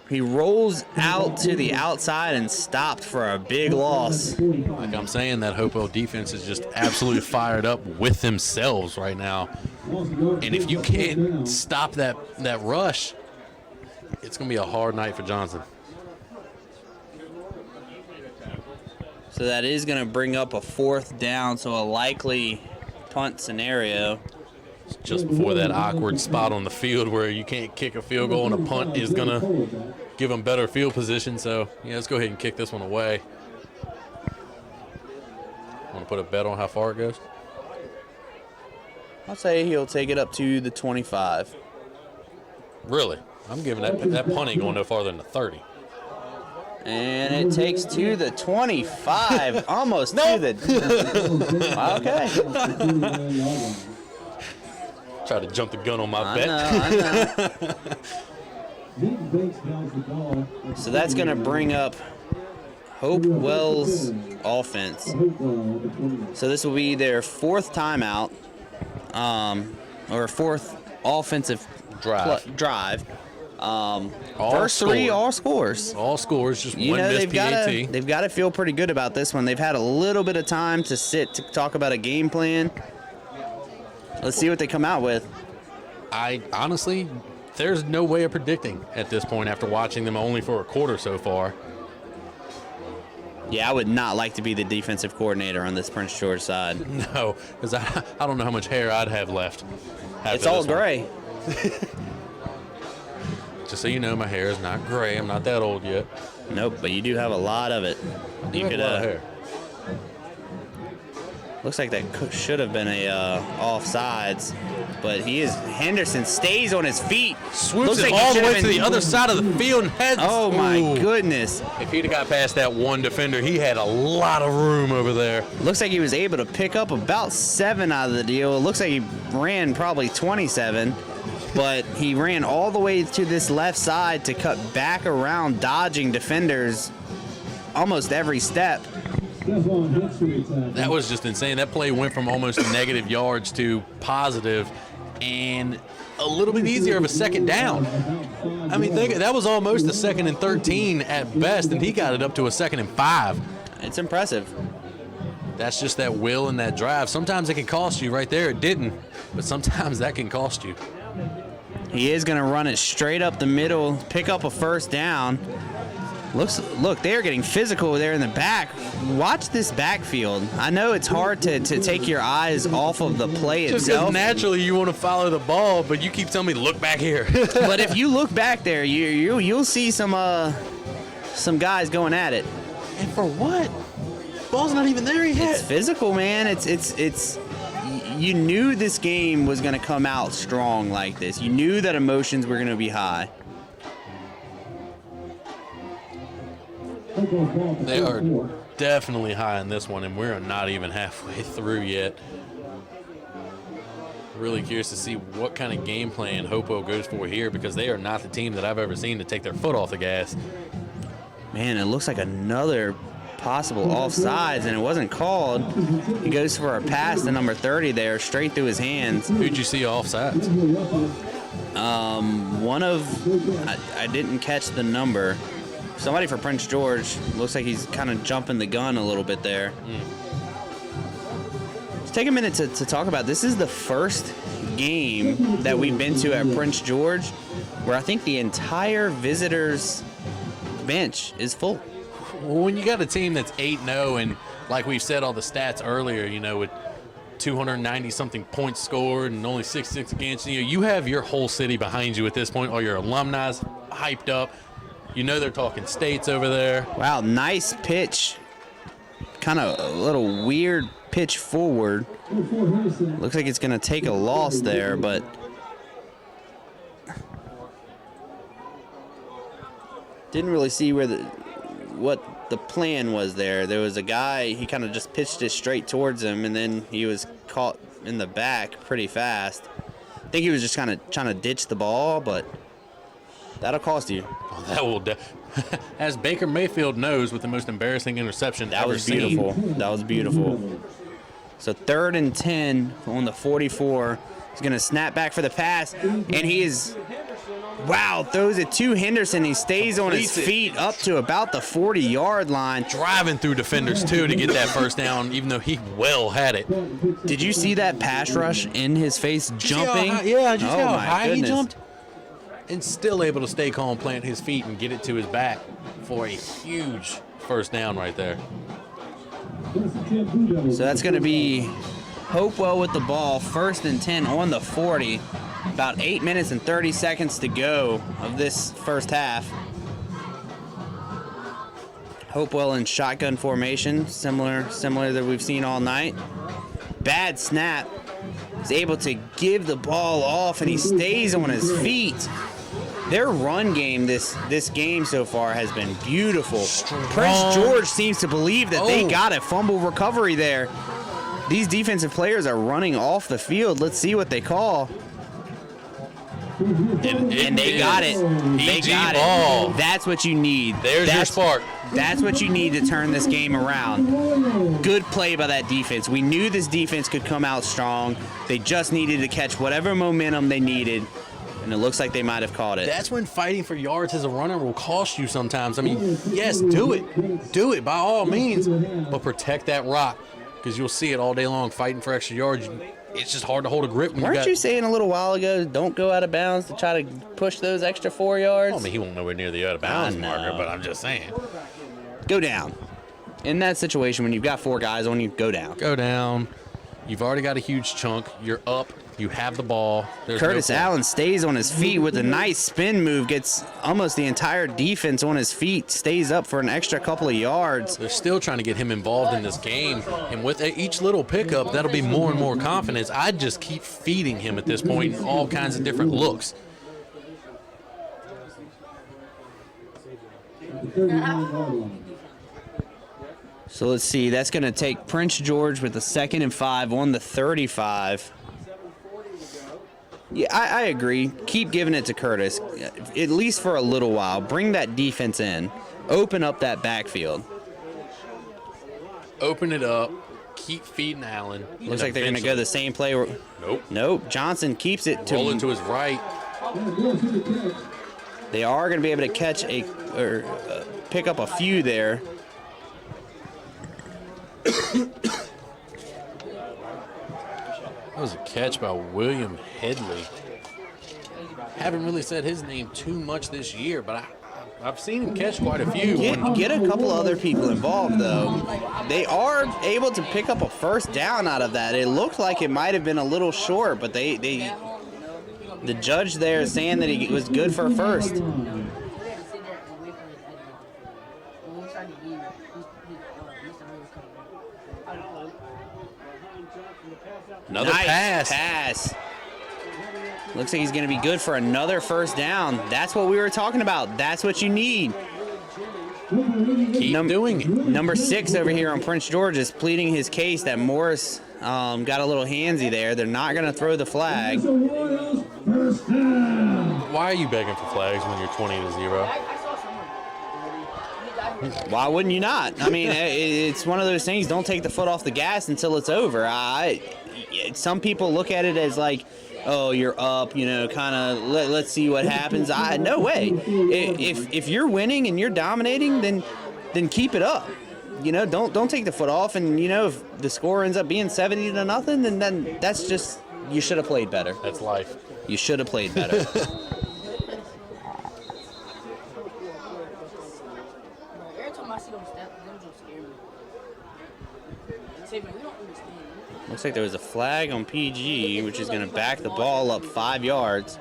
He rolls out to the outside and stopped for a big loss. Like I'm saying, that Hopewell defense is just absolutely fired up with themselves right now. And if you can't stop that rush, it's going to be a hard night for Johnson. So that is going to bring up a 4th down, so a likely punt scenario. Just before that awkward spot on the field where you can't kick a field goal and a punt is going to give them better field position. So, let's go ahead and kick this one away. Want to put a bet on how far it goes? I'll say he'll take it up to the 25. Really? I'm giving that punt ain't going no farther than the 30. And it takes to the 25, almost to the. Okay. Try to jump the gun on my bet. I know. So that's going to bring up Hopewell's offense. So this will be their 4th timeout, or 4th offensive drive. First 3 all scores. All scores, just one missed PAT. They've got to feel pretty good about this one. They've had a little bit of time to sit to talk about a game plan. Let's see what they come out with. I honestly, there's no way of predicting at this point after watching them only for a quarter so far. Yeah, I would not like to be the defensive coordinator on this Prince George side. No, because I don't know how much hair I'd have left. It's all gray. Just so you know, my hair is not gray. I'm not that old yet. Nope, but you do have a lot of it. You could have hair. Looks like that should have been a offsides, but Henderson stays on his feet. Swoops it all the way to the other side of the field and heads. Oh my goodness! If he'd have got past that one defender, he had a lot of room over there. Looks like he was able to pick up about 7 out of the deal. It looks like he ran probably 27. But he ran all the way to this left side to cut back around, dodging defenders almost every step. That was just insane. That play went from almost negative yards to positive and a little bit easier of a 2nd down. I mean, that was almost a 2nd and 13 at best, and he got it up to a 2nd and 5. It's impressive. That's just that will and that drive. Sometimes it can cost you. Right there, it didn't. But sometimes that can cost you. He is going to run it straight up the middle, pick up a 1st down. Look, they are getting physical there in the back. Watch this backfield. I know it's hard to take your eyes off of the play Just itself. naturally you want to follow the ball, but you keep telling me to look back here. But if you look back there, you'll see some guys going at it. And for what? Ball's not even there yet. It's physical, man. It's. You knew this game was going to come out strong like this. You knew that emotions were going to be high. They are definitely high in this one, and we're not even halfway through yet. Really curious to see what kind of game plan Hopewell goes for here, because they are not the team that I've ever seen to take their foot off the gas. Man, it looks like another possible offsides, and it wasn't called. He goes for a pass to number 30 there, straight through his hands. Who'd you see offsides? I didn't catch the number. Somebody for Prince George. Looks like he's kind of jumping the gun a little bit there. Let's take a minute to talk about this. Is the first game that we've been to at Prince George where I think the entire visitors bench is full. Well, when you got a team that's 8-0 and, like we've said all the stats earlier, you know, with 290-something points scored and only 6-6 against you, you have your whole city behind you at this point. All your alumni's hyped up. You know they're talking states over there. Wow, nice pitch. Kind of a little weird pitch forward. Looks like it's going to take a loss there, but didn't really see what the plan was there. There was a guy, he kind of just pitched it straight towards him, and then he was caught in the back pretty fast. I think he was just kind of trying to ditch the ball, but that'll cost you. Oh, that will, as Baker Mayfield knows, with the most embarrassing interception That ever was beautiful. seen. That was beautiful. So 3rd and 10 on the 44. He's going to snap back for the pass, and he is, wow, throws it to Henderson. He stays on his feet up to about the 40-yard line. Driving through defenders, too, to get that first down, even though he well had it. Did you see that pass rush in his face jumping? Did you see how Oh, high my goodness. he jumped? And still able to stay calm, plant his feet, and get it to his back for a huge first down right there. So that's going to be Hopewell with the ball, 1st and 10 on the 40. About 8 minutes and 30 seconds to go of this first half. Hopewell in shotgun formation, similar that we've seen all night. Bad snap. He's able to give the ball off, and he stays on his feet. Their run game this game so far has been beautiful. Prince George seems to believe that they got a fumble recovery there. These defensive players are running off the field. Let's see what they call. And they got it. They got it. That's what you need. There's your spark. That's what you need to turn this game around. Good play by that defense. We knew this defense could come out strong. They just needed to catch whatever momentum they needed, and it looks like they might have caught it. That's when fighting for yards as a runner will cost you sometimes. I mean, yes, do it. Do it by all means, but protect that rock, because you'll see it all day long fighting for extra yards. It's just hard to hold a grip when Weren't you saying a little while ago, don't go out of bounds to try to push those extra 4 yards? I mean, he won't nowhere near the out of bounds marker, but I'm just saying. Go down. In that situation, when you've got 4 guys on you, go down. Go down. You've already got a huge chunk. You're up. You have the ball. There's Curtis no Allen stays on his feet with a nice spin move, gets almost the entire defense on his feet, stays up for an extra couple of yards. They're still trying to get him involved in this game, and with each little pickup, that'll be more and more confidence. I'd just keep feeding him at this point in all kinds of different looks. So let's see, that's going to take Prince George with the 2nd and 5 on the 35. Yeah, I agree. Keep giving it to Curtis, at least for a little while. Bring that defense in. Open up that backfield. Open it up. Keep feeding Allen. Looks like they're going to go the same play. Nope. Johnson keeps it to rolling to his right. They are going to be able to catch pick up a few there. That was a catch by William Headley. Haven't really said his name too much this year, but I've seen him catch quite a few. Get a couple other people involved, though. They are able to pick up a first down out of that. It looked like it might have been a little short, but the judge there is saying that he was good for a first. Another Nice pass. Looks like he's going to be good for another first down. That's what we were talking about. That's what you need. Keep doing it. Number 6 over here on Prince George is pleading his case that Morris got a little handsy there. They're not going to throw the flag. Why are you begging for flags when you're 20-0? Why wouldn't you not? I mean, it's one of those things. Don't take the foot off the gas until it's over. Some people look at it as like, oh, you're up, kind of let's see what happens. No way. If you're winning and you're dominating, then keep it up. Don't take the foot off. And if the score ends up being 70-0, then that's just, you should have played better. That's life. You should have played better. Every time I see them step, them just scare me. Say, man, we don't understand. Looks like there was a flag on PG, which is going to back the ball up 5 yards.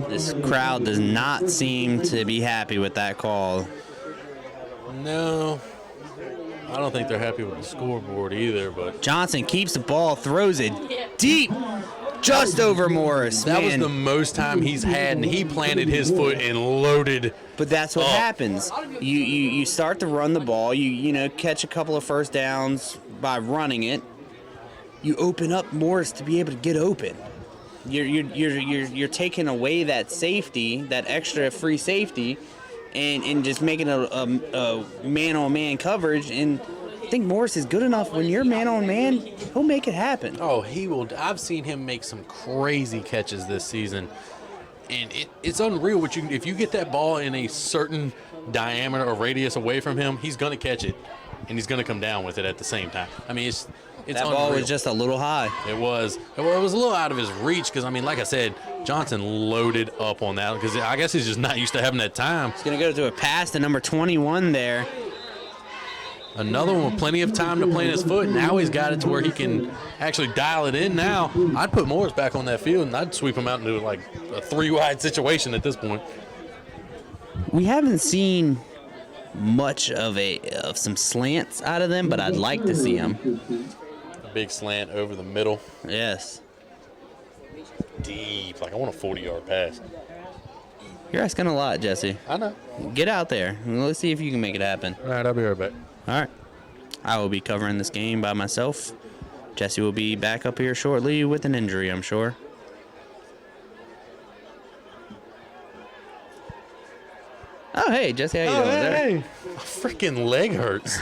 This crowd does not seem to be happy with that call. No, I don't think they're happy with the scoreboard either, but Johnson keeps the ball, throws it deep, just over Morris. that was Man. the most time he's had, and he planted his foot and loaded. But that's what Oh. happens. You start to run the ball. You catch a couple of first downs by running it. You open up Morris to be able to get open. You're taking away that safety, that extra free safety, and just making a man-on-man coverage. And I think Morris is good enough. When you're man-on-man, he'll make it happen. Oh, he will. I've seen him make some crazy catches this season, and it's unreal. If you get that ball in a certain diameter or radius away from him, he's going to catch it, and he's going to come down with it at the same time. I mean, it's That unreal. ball was just a little high. It was a little out of his reach because, I mean, like I said, Johnson loaded up on that because I guess he's just not used to having that time. He's going to go to a pass to number 21 there. Another one with plenty of time to plant his foot. Now he's got it to where he can actually dial it in now. I'd put Morris back on that field, and I'd sweep him out into like a 3-wide situation at this point. We haven't seen much of some slants out of them, but I'd like to see them. A big slant over the middle. Yes. Deep. Like I want a 40-yard pass. You're asking a lot, Jesse. I know. Get out there. Let's see if you can make it happen. All right, I'll be right back. All right. I will be covering this game by myself. Jesse will be back up here shortly with an injury, I'm sure. Oh, hey, Jesse, how you doing there? My freaking leg hurts.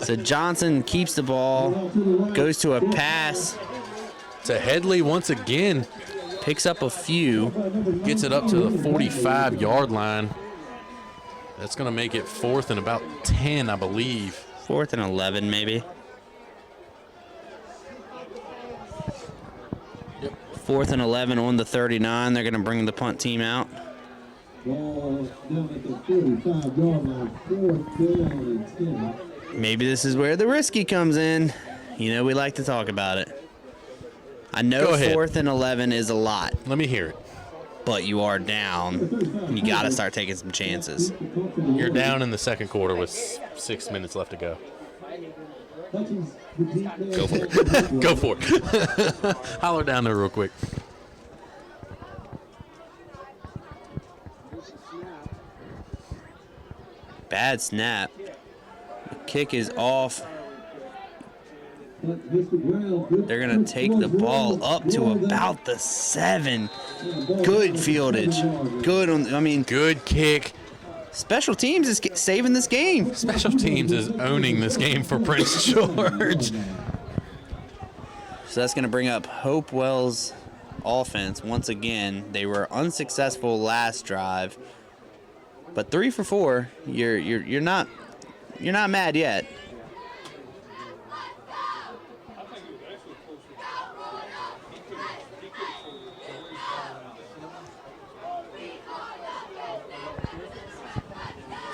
So Johnson keeps the ball, goes to a pass, To Headley once again. picks up a few. Gets it up to the 45-yard line. That's going to make it 4th and about 10, I believe. 4th and 11, maybe. Yep. 4th and 11 on the 39. They're going to bring the punt team out. Ball down at the 45-yard line, 4th down and 10. Maybe this is where the risky comes in. We like to talk about it. I know Go ahead. 4th and 11 is a lot, Let me hear it. but you are down. You got to start taking some chances. You're down in the second quarter with 6 minutes left to go. Go for it. Go for it. Holler down there real quick. Bad snap. The kick is off. They're going to take the ball up to about the 7. Good fieldage. Good on, Good kick. special teams is saving this game. Special teams is owning this game for Prince George. So that's going to bring up Hopewell's offense once again. They were unsuccessful last drive, but 3 for 4. You're not mad yet.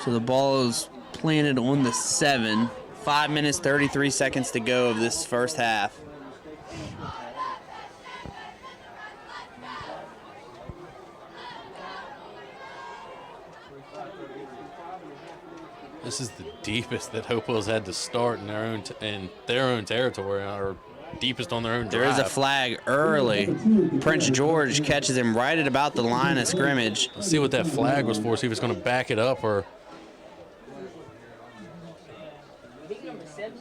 So the ball is planted on the 7. 5 minutes, 33 seconds to go of this first half. This is the deepest that Hopewell's had to start in their own territory, or deepest on their own drive. There is a flag early. Prince George catches him right at about the line of scrimmage. Let's see what that flag was for, see if it's going to back it up or... Big number 70,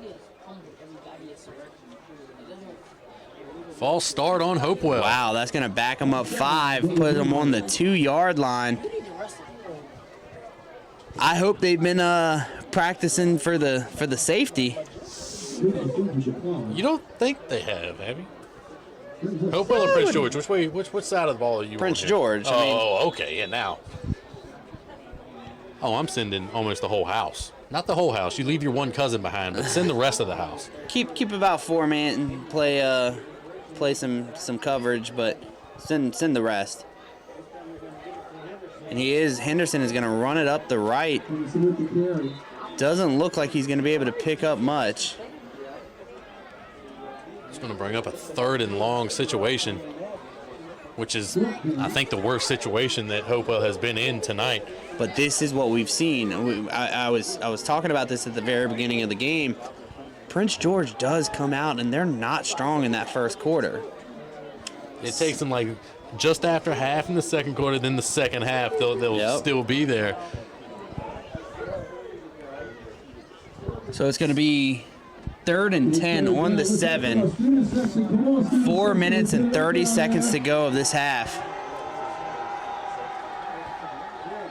he is humble everybody is surrounded. False start on Hopewell. Wow, that's going to back him up 5, put him on the 2-yard line. I hope they've been practicing for the safety. You don't think they have you? Hopewell or Prince George? Which side of the ball are you on? Prince here? George. Oh, okay, yeah, now. Oh, I'm sending almost the whole house. Not the whole house. You leave your one cousin behind, but send the rest of the house. Keep about 4 man and play some coverage, but send the rest. And Henderson is going to run it up the right. Doesn't look like he's going to be able to pick up much. It's going to bring up a 3rd and long situation, which is, I think, the worst situation that Hopewell has been in tonight. But this is what we've seen. I was talking about this at the very beginning of the game. Prince George does come out, and they're not strong in that first quarter. It takes them like just after half in the second quarter, then the second half, they'll still be there. So it's going to be 3rd and 10 on the 7. 4 minutes and 30 seconds to go of this half.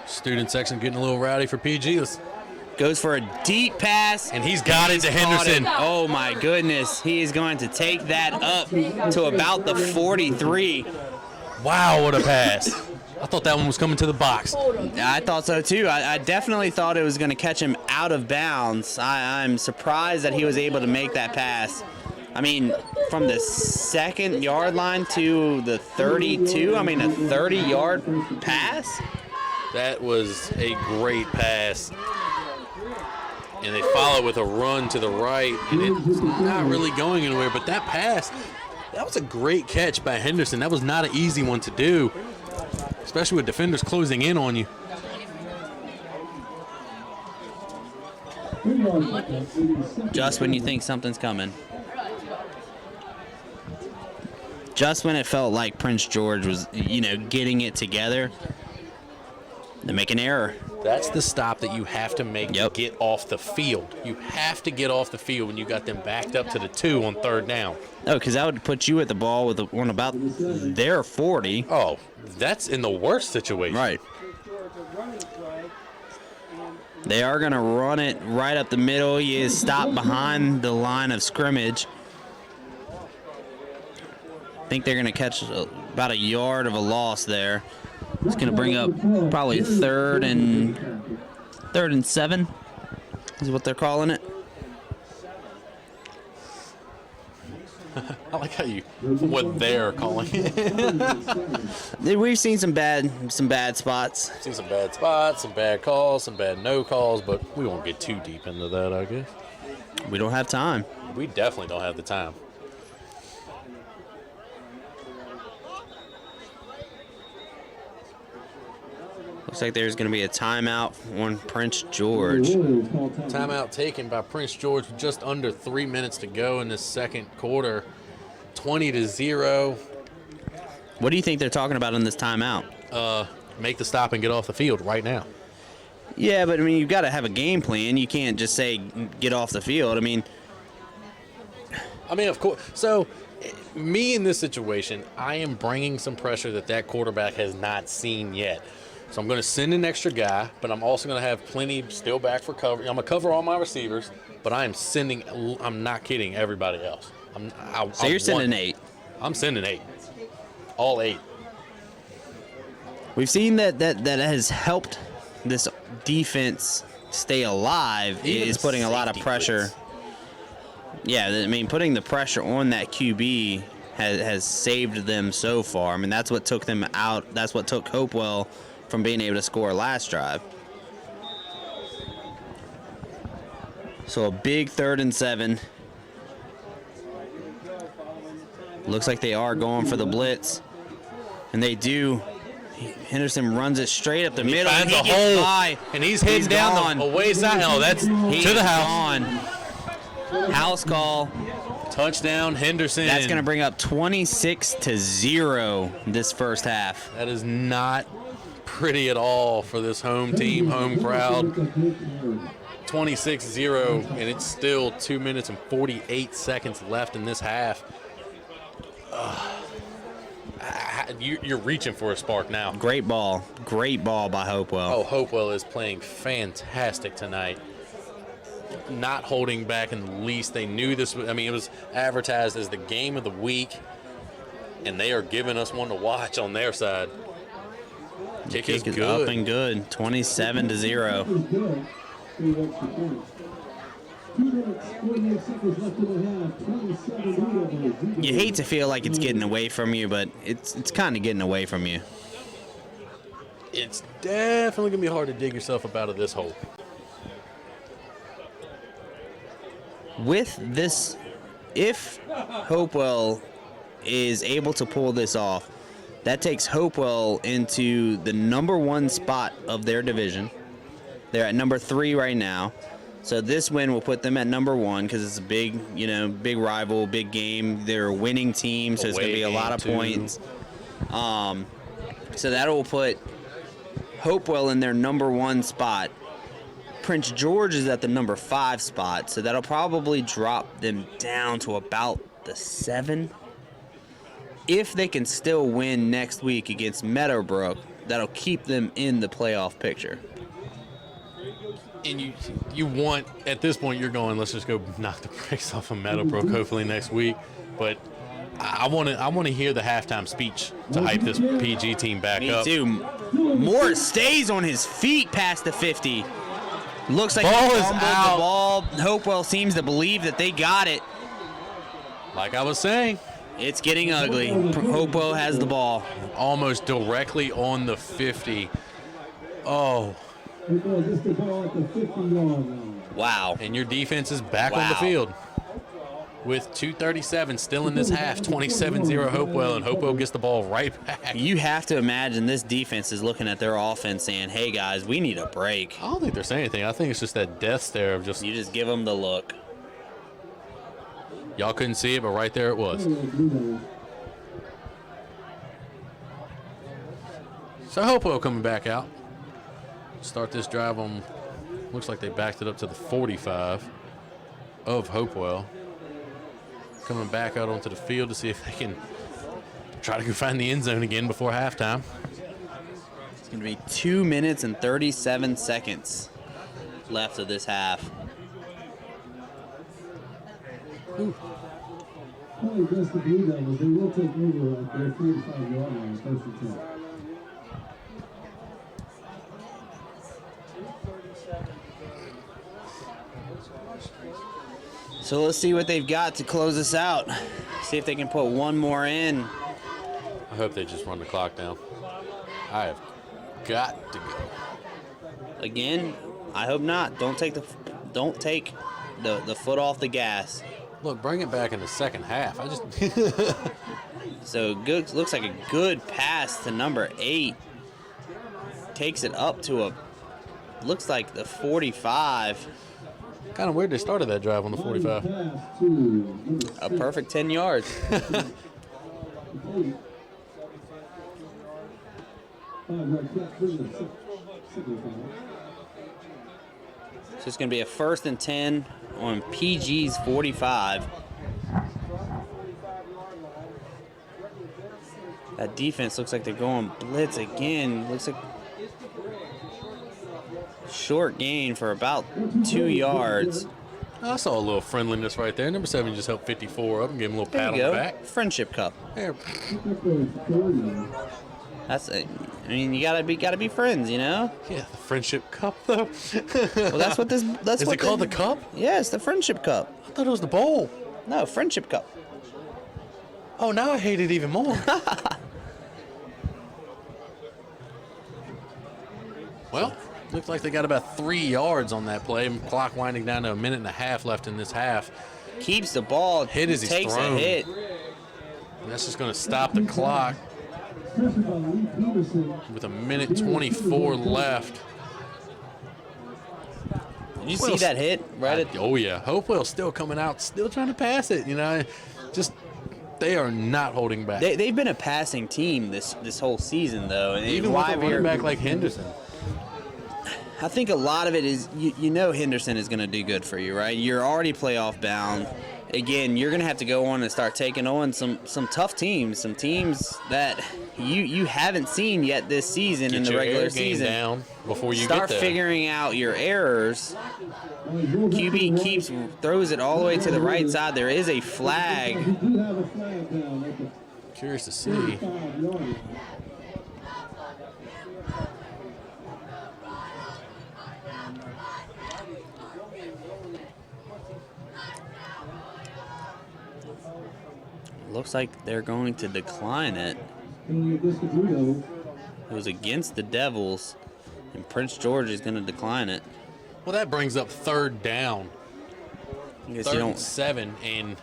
Student section getting a little rowdy for PG. Goes for a deep pass. And he's got it to Henderson. Oh, my goodness. He is going to take that up to about the 43. Wow, what a pass. I thought that one was coming to the box. I thought so, too. I definitely thought it was going to catch him out of bounds. I'm surprised that he was able to make that pass. I mean, from the 2nd-yard line to the 32, a 30-yard pass? That was a great pass. And they follow with a run to the right, and it's not really going anywhere. But that pass, that was a great catch by Henderson. That was not an easy one to do, especially with defenders closing in on you. Just when you think something's coming. Just when it felt like Prince George was, getting it together, they make an error. That's the stop that you have to make to Yep. get off the field. You have to get off the field when you got them backed up to the 2 on 3rd down. Oh, because that would put you at the ball with one about their 40. Oh, that's in the worst situation. Right. They are going to run it right up the middle. He is stopped behind the line of scrimmage. I think they're going to catch about a yard of a loss there. It's going to bring up probably 3rd and 7 is what they're calling it. I like what they're calling it. We've seen some bad spots. Seen some bad spots, some bad calls, some bad no calls, but we won't get too deep into that, I guess. We don't have time. We definitely don't have the time. Looks like there's going to be a timeout on Prince George. Timeout taken by Prince George with just under 3 minutes to go in this second quarter. 20-0. What do you think they're talking about in this timeout? Make the stop and get off the field right now. Yeah, but you've got to have a game plan. You can't just say get off the field. Of course. So, me in this situation, I am bringing some pressure that quarterback has not seen yet. So I'm going to send an extra guy, but I'm also going to have plenty still back for cover. I'm going to cover all my receivers, but I'm not kidding, everybody else. So you're sending 8. I'm sending 8. All 8. We've seen that has helped this defense stay alive. Even Is putting a lot of safety pressure. blitz. Yeah, putting the pressure on that QB has saved them so far. That's what took them out. That's what took Hopewell from being able to score last drive. So a big 3rd and 7. Looks like they are going for the blitz. And they do. Henderson runs it straight up the middle. Finds He a gets hole, by. and he's heading down the away side. Oh, that's He to the is house. gone. House call. Touchdown, Henderson. That's going to bring up 26-0 this first half. That is not pretty at all for this home team, home crowd. 26-0, and it's still 2 minutes and 48 seconds left in this half. You're reaching for a spark now. Great ball by Hopewell. Oh, Hopewell is playing fantastic tonight. Not holding back in the least. They knew this. I mean, it was advertised as the game of the week, and they are giving us one to watch on their side. Kick is good. Up and good. 27-0. You hate to feel like it's getting away from you, but it's kind of getting away from you. It's definitely going to be hard to dig yourself up out of this hole. With this, if Hopewell is able to pull this off, that takes Hopewell into the #1 spot of their division. They're at number 3 right now. So this win will put them at #1 because it's a big, big rival, big game. They're a winning team, so it's going to be a lot of points. So that will put Hopewell in their #1 spot. Prince George is at the #5 spot, so that'll probably drop them down to about the 7. If they can still win next week against Meadowbrook, that'll keep them in the playoff picture. And you want, at this point, you're going, let's just go knock the brakes off of Meadowbrook hopefully next week. But I want to hear the halftime speech to hype this PG team back up. Me too. Moore stays on his feet past the 50. Looks like Ball he is fumbled out. the ball. Hopewell seems to believe that they got it. Like I was saying, It's getting ugly. Hopewell has the ball. almost directly on the 50. Oh, Wow. and your defense is back on the Wow. field. With 2:37 still in this half, 27-0 Hopewell, and Hopewell gets the ball right back. You have to imagine this defense is looking at their offense saying, hey, guys, we need a break. I don't think they're saying anything. I think it's just that death stare of just, You just give them the look. y'all couldn't see it, but right there it was. So Hopewell coming back out. Start this drive on, looks like they backed it up to the 45 of Hopewell. Coming back out onto the field to see if they can try to go find the end zone again before halftime. It's going to be 2 minutes and 37 seconds left of this half. Probably best to do that was they will take over at their 45-yard line, first and 10. So let's see what they've got to close us out. See if they can put one more in. I hope they just run the clock down. I have got to go. Again, I hope not. Don't take the foot off the gas. Look, bring it back in the second half. I just So good. Looks like a good pass to number 8. Takes it up to looks like the 45. kind of weird they started that drive on the 45. Pass to A perfect 10 yards. So it's going to be a 1st and 10 on PG's 45. That defense looks like they're going blitz again. Looks like short gain for about 2 yards. I saw a little friendliness right there. Number 7 just helped 54 up and gave him a little There pat on you the go. back. Friendship cup. There. That's it. I mean, you gotta be friends, you know. Yeah, the friendship cup though. Well, that's what this. That's Is what it called the cup? Yeah, it's the friendship cup. I thought it was the bowl. No, friendship cup. Oh, now I hate it even more. Well, Looks like they got about 3 yards on that play. Clock winding down to 1.5 minutes left in this half. Keeps the ball, Hit as he's takes thrown. a hit. And that's just going to stop the clock with 1:24 left. Did you see that hit right at? Oh, yeah. Hopewell still coming out, still trying to pass it. Just they are not holding back. They've been a passing team this whole season, though. And Even with a running back like Henderson. I think a lot of it is, you know Henderson is going to do good for you, right? You're already playoff bound. Again, you're going to have to go on and start taking on some tough teams, some teams that you haven't seen yet this season in the regular season. Down before you start get there. figuring out your errors. QB throws it all the way to the right side. There is a flag. Curious to see. Looks like they're going to decline it. It was against the Devils, and Prince George is going to decline it. Well, that brings up 3rd down. I guess 3rd and 7, and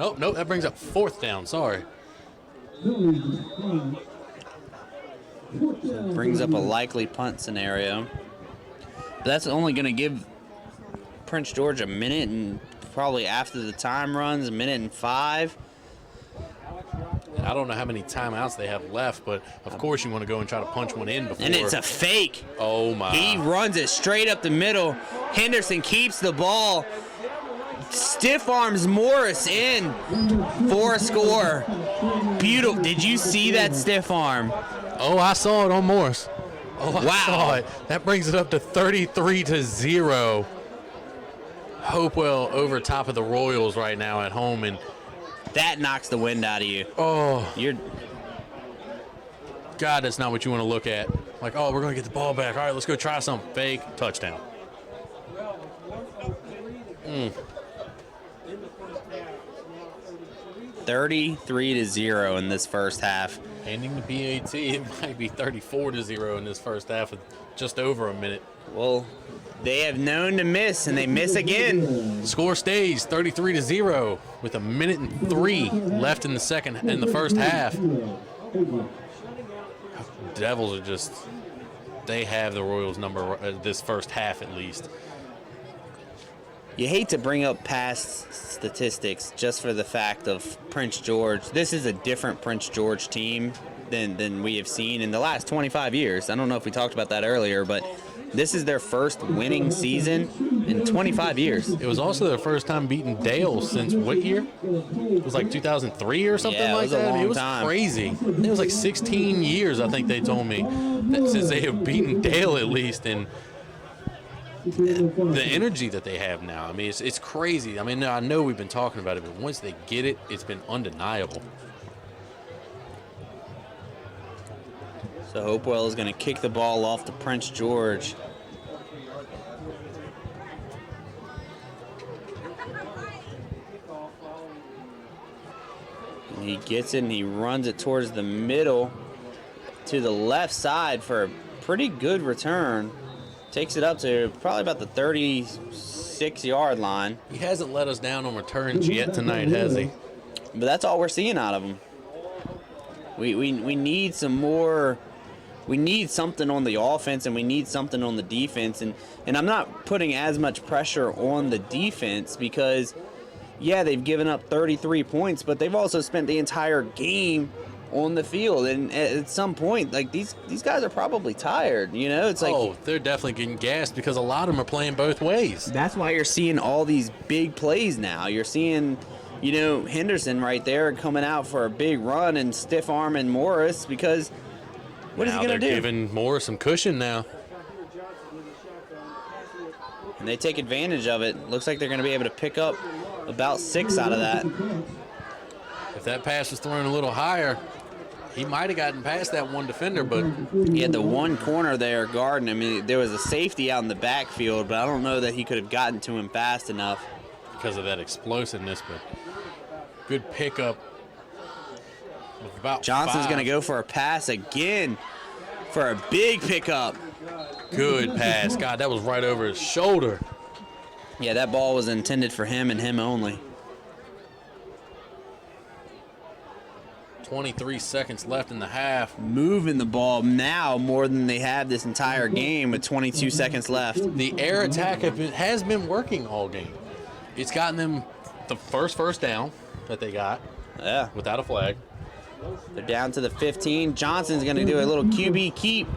oh no, that brings up 4th down. Sorry. Brings up a likely punt scenario. But that's only going to give Prince George a minute, and probably after the time runs, 1:05. And I don't know how many timeouts they have left, but of course you want to go and try to punch one in before. And it's a fake. Oh my! He runs it straight up the middle. Henderson keeps the ball. Stiff arms Morris in for a score. Beautiful. Did you see that stiff arm? Oh, I saw it on Morris. Oh, I Wow. saw it. That brings it up to 33-0. Hopewell over top of the Royals right now at home, and That knocks the wind out of you. oh You're God, that's not what you want to look at. Like, oh, we're going to get the ball back. All right, let's go try something. Fake touchdown. 33-0 in this first half. Handing the BAT, it might be 34-0 in this first half with just over a minute. Well, they have known to miss, and they miss again. Score stays 33-0 with 1:03 left in the first half. Devils are just, they have the Royals number this first half at least. You hate to bring up past statistics just for the fact of Prince George. This is a different Prince George team than we have seen in the last 25 years. I don't know if we talked about that earlier, but this is their first winning season in 25 years. It was also their first time beating Dale since what year? It was like 2003 or something Yeah, it like was a that. long It was time. crazy. It was like 16 years, I think they told me, that since they have beaten Dale at least. And the energy that they have now, I mean, it's crazy. I mean, I know we've been talking about it, but once they get it, it's been undeniable. So Hopewell is going to kick the ball off to Prince George. And he gets it and he runs it towards the middle to the left side for a pretty good return. Takes it up to probably about the 36-yard line. He hasn't let us down on returns yet tonight, has he? But that's all we're seeing out of him. We need some more. We need something on the offense and we need something on the defense. And I'm not putting as much pressure on the defense because, yeah, they've given up 33 points, but they've also spent the entire game on the field. And at some point, like, these guys are probably tired, you know? It's like, Oh, they're definitely getting gassed because a lot of them are playing both ways. that's why you're seeing all these big plays now. You're seeing, you know, Henderson right there coming out for a big run and stiff arming Morris because what is he Now going to they're do? giving Morris some cushion now. And they take advantage of it. Looks like they're going to be able to pick up about 6 out of that. If that pass was thrown a little higher, he might have gotten past that one defender, but He had the one corner there guarding him. I mean, there was a safety out in the backfield, but I don't know that he could have gotten to him fast enough. because of that explosiveness, but good pickup. With about Johnson's 5. going to go for a pass again for a big pickup. Good pass. God, that was right over his shoulder. Yeah, that ball was intended for him and him only. 23 seconds left in the half. Moving the ball now more than they have this entire game with 22 seconds left. The air attack has been working all game. It's gotten them the first down that they got without a flag. They're down to the 15. Johnson's going to do a little QB keep.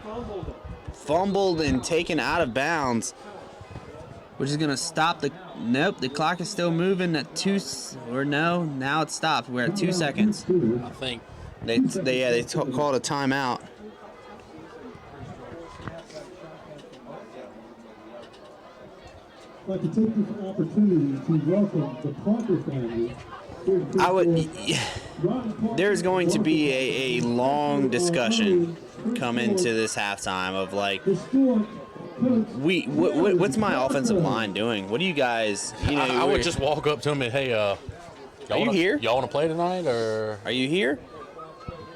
Fumbled and taken out of bounds, which is going to stop the... Nope, the clock is still moving at 2... Or no, now it's stopped. We're at 2 seconds. I think. They called a timeout. I'd like to take this opportunity to welcome the Parker family. There's going to be a long discussion come into this halftime of like, what's my offensive line doing? What do you guys? I would just walk up to him and, hey, are you here? Y'all want to play tonight, or are you here?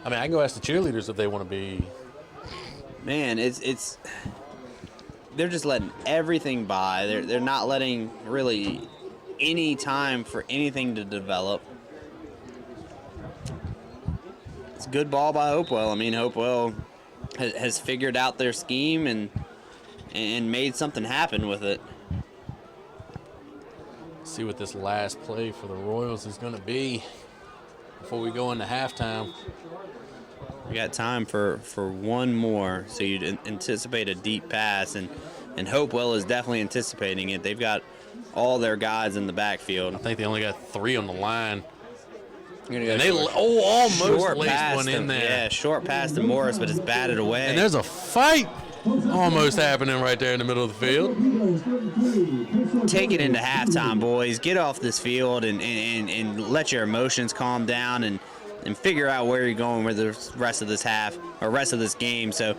I mean, I can go ask the cheerleaders if they want to be. Man, it's they're just letting everything by. They're not letting really any time for anything to develop. It's a good ball by Hopewell. I mean, Hopewell has figured out their scheme and made something happen with it. See what this last play for the Royals is going to be before we go into halftime. We got time for one more, so you'd anticipate a deep pass, and Hopewell is definitely anticipating it. They've got all their guys in the backfield. I think they only got 3 on the line. And they almost laced one in there. Yeah, short pass to Morris, but it's batted away. And there's a fight almost happening right there in the middle of the field. Take it into halftime, boys. Get off this field and let your emotions calm down and figure out where you're going with the rest of this half or rest of this game. So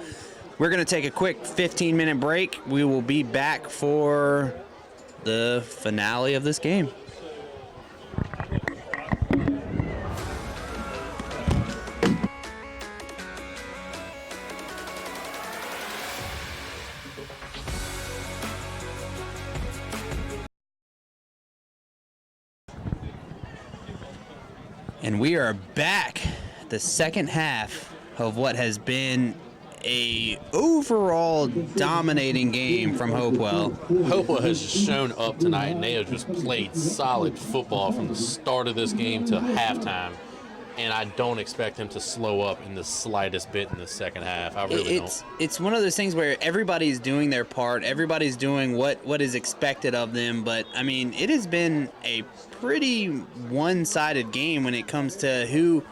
we're going to take a quick 15-minute break. We will be back for the finale of this game. And we are back. The second half of what has been a overall dominating game from Hopewell. Hopewell has shown up tonight, and they have just played solid football from the start of this game to halftime. And I don't expect them to slow up in the slightest bit in the second half. I really don't. It's one of those things where everybody's doing their part. Everybody's doing what is expected of them. But, I mean, it has been a pretty one-sided game when it comes to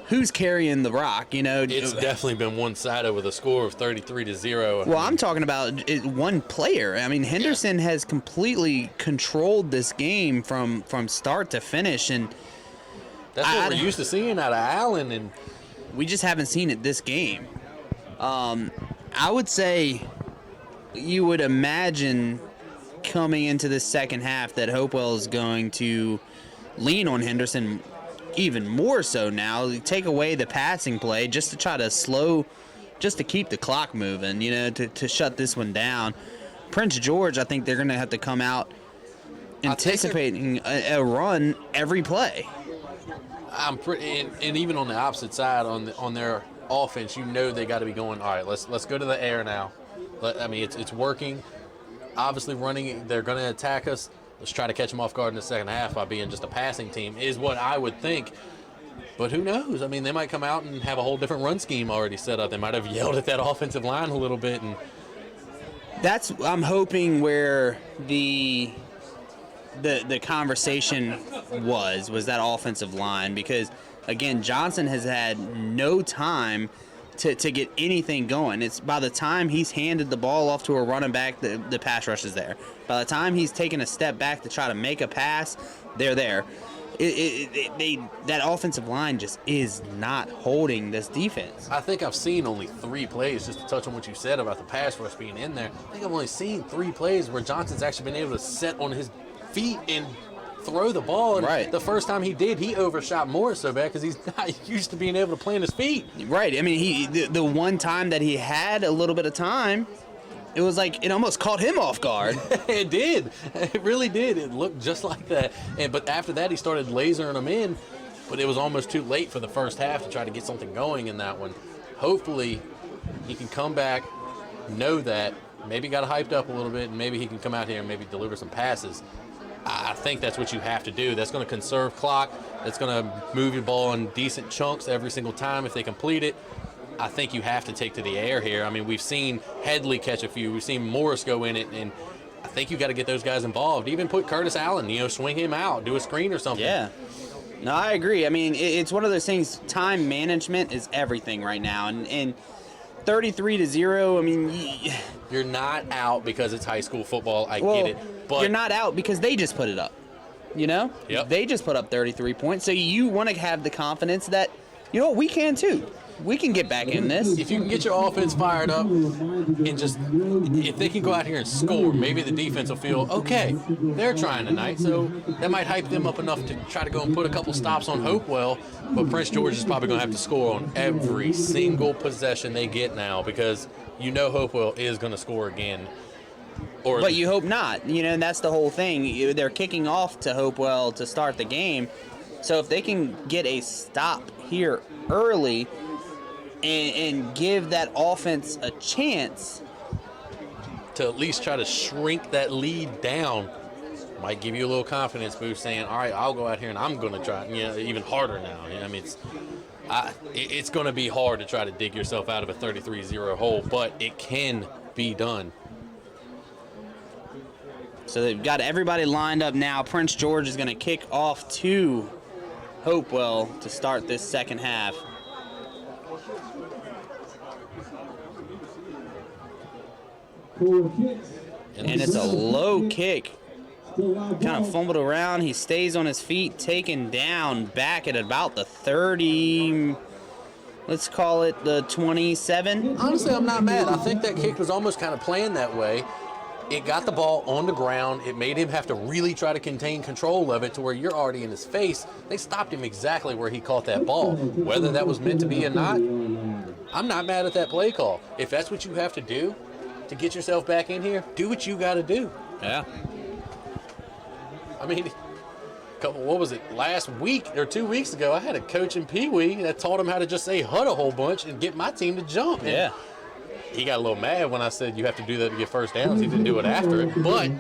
who's carrying the rock, you know. It's definitely been one-sided with a score of 33-0. Well, I'm talking about one player. I mean, Henderson has completely controlled this game from start to finish, and that's what we're used to seeing out of Allen, and we just haven't seen it this game. I would say you would imagine coming into the second half that Hopewell is going to lean on Henderson even more so now, take away the passing play just to try to just to keep the clock moving, you know, to shut this one down. Prince George, I think they're going to have to come out anticipating a run every play. I'm pretty, and even on the opposite side, on their offense, you know they got to be going, all right, let's go to the air now. I mean, it's working. Obviously running, they're going to attack us. Let's try to catch them off guard in the second half by being just a passing team is what I would think. But who knows? I mean, they might come out and have a whole different run scheme already set up. They might have yelled at that offensive line a little bit. And I'm hoping where the conversation was that offensive line, because, again, Johnson has had no time to get anything going. It's by the time he's handed the ball off to a running back, the pass rush is there. By the time he's taken a step back to try to make a pass, they're there. That offensive line just is not holding this defense. I think I've seen only 3 plays, just to touch on what you said about the pass rush being in there. I think I've only seen 3 plays where Johnson's actually been able to set on his feet and throw the ball. And right. The first time he did, he overshot Morris so bad because he's not used to being able to play on his feet. Right. I mean, the one time that he had a little bit of time, it was like it almost caught him off guard. It did. It really did. It looked just like that. But after that, he started lasering them in. But it was almost too late for the first half to try to get something going in that one. Hopefully, he can come back, know that, maybe got hyped up a little bit, and maybe he can come out here and maybe deliver some passes. I think that's what you have to do. That's going to conserve clock. That's going to move your ball in decent chunks every single time if they complete it. I think you have to take to the air here. I mean, we've seen Headley catch a few. We've seen Morris go in it, and I think you got to get those guys involved. Even put Curtis Allen, swing him out, do a screen or something. Yeah. No, I agree. I mean, it's one of those things. Time management is everything right now, and 33-0. I mean, you're not out because it's high school football. I well, get it, but you're not out because they just put it up. Yep. They just put up 33 points. So you want to have the confidence that we can too. We can get back in this. If you can get your offense fired up and just, if they can go out here and score, maybe the defense will feel, okay, they're trying tonight. So that might hype them up enough to try to go and put a couple stops on Hopewell. But Prince George is probably going to have to score on every single possession they get now because Hopewell is going to score again. But you hope not. And that's the whole thing. They're kicking off to Hopewell to start the game. So if they can get a stop here early and give that offense a chance to at least try to shrink that lead down, might give you a little confidence boost saying, all right, I'll go out here and I'm going to try even harder now. I mean, it's going to be hard to try to dig yourself out of a 33-0 hole, but it can be done. So they've got everybody lined up now. Prince George is going to kick off to Hopewell to start this second half. And it's a low kick. Kind of fumbled around. He stays on his feet, taken down back at about the 30, let's call it the 27. Honestly, I'm not mad. I think that kick was almost kind of planned that way. It got the ball on the ground. It made him have to really try to contain control of it to where you're already in his face. They stopped him exactly where he caught that ball. Whether that was meant to be or not, I'm not mad at that play call. If that's what you have to do to get yourself back in here, do what you got to do. Yeah. I mean, what was it, last week or 2 weeks ago, I had a coach in Pee Wee that taught him how to just say HUD a whole bunch and get my team to jump. And yeah. He got a little mad when I said you have to do that to get first downs. He didn't do it after it, but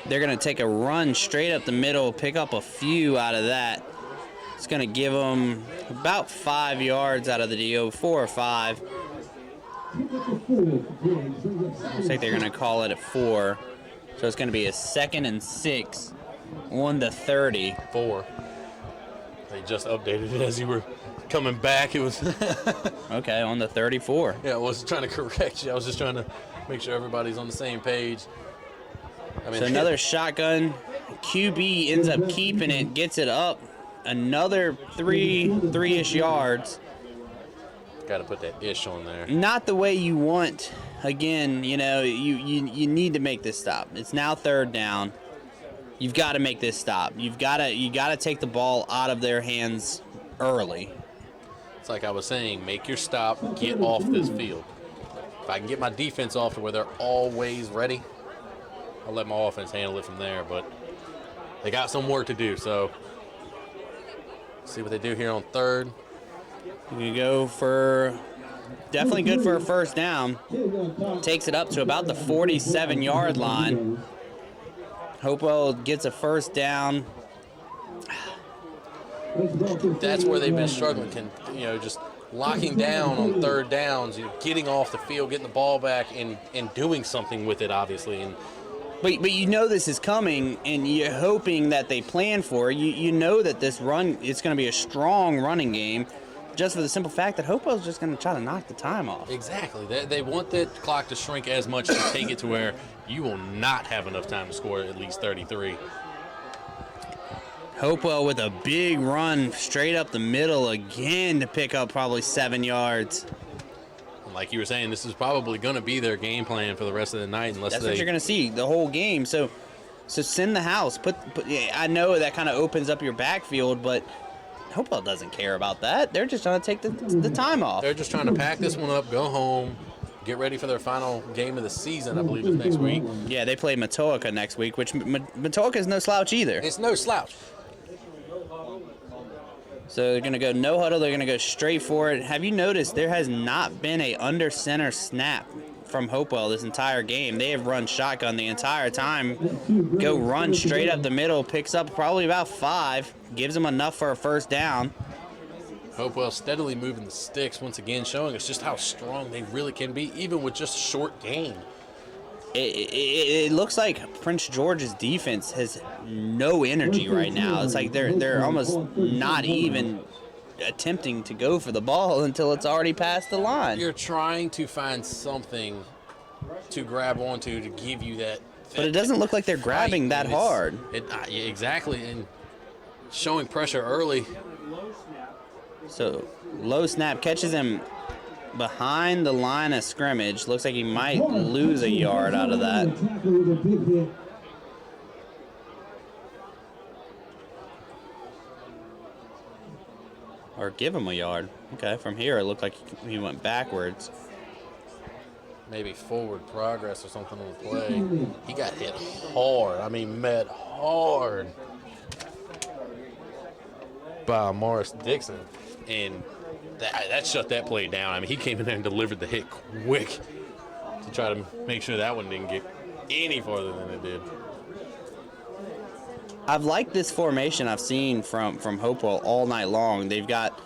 they're going to take a run straight up the middle, pick up a few out of that. It's going to give them about 5 yards out of the deal, 4 or 5. Looks like they're going to call it at 4. So it's going to be a 2nd and 6, 1 to 30. 4. They just updated it as you were coming back. It was okay, on the 34. Yeah, I wasn't trying to correct you. I was just trying to make sure everybody's on the same page. I mean, so another shotgun. QB ends up keeping it, gets it up another three-ish yards. Got to put that ish on there. Not the way you want. Again, you need to make this stop. It's now 3rd down. You've got to make this stop. You got to take the ball out of their hands early. It's like I was saying, make your stop, get off this field. If I can get my defense off to where they're always ready, I'll let my offense handle it from there. But they got some work to do, so see what they do here on 3rd. You can go for definitely good for a first down. Takes it up to about the 47-yard line. Hopewell gets a first down. That's where they've been struggling. Just locking down on 3rd downs, getting off the field, getting the ball back, and doing something with it, obviously. But this is coming, and you're hoping that they plan for it. You know that this run, it's going to be a strong running game, just for the simple fact that Hopewell's just going to try to knock the time off. Exactly. They want that clock to shrink as much to take it to where you will not have enough time to score at least 33. Hopewell with a big run straight up the middle again to pick up probably 7 yards. And like you were saying, this is probably going to be their game plan for the rest of the night unless That's what you're going to see the whole game. So send the house. I know that kind of opens up your backfield, but Hopewell doesn't care about that. They're just trying to take the time off. They're just trying to pack this one up, go home, get ready for their final game of the season, I believe, is next week. Yeah, they play Matoaka next week, which Matoaka is no slouch either. It's no slouch. So they're going to go no huddle. They're going to go straight for it. Have you noticed there has not been a under center snap from Hopewell this entire game? They have run shotgun the entire time. Go run straight up the middle. Picks up probably about 5. Gives them enough for a first down. Hopewell steadily moving the sticks once again, showing us just how strong they really can be, even with just a short game. It looks like Prince George's defense has no energy right now. It's like they're almost not even attempting to go for the ball until it's already past the line. You're trying to find something to grab onto to give you that. But it doesn't look like they're grabbing that hard. Exactly, and showing pressure early. So low snap catches him behind the line of scrimmage. Looks like he might lose a yard out of that. Or give him a yard. Okay, from here it looked like he went backwards. Maybe forward progress or something on the play. He got hit hard. I mean, met hard by Morris Dixon. And that shut that play down. I mean, he came in there and delivered the hit quick to try to make sure that one didn't get any farther than it did. I've liked this formation I've seen from Hopewell all night long. They've got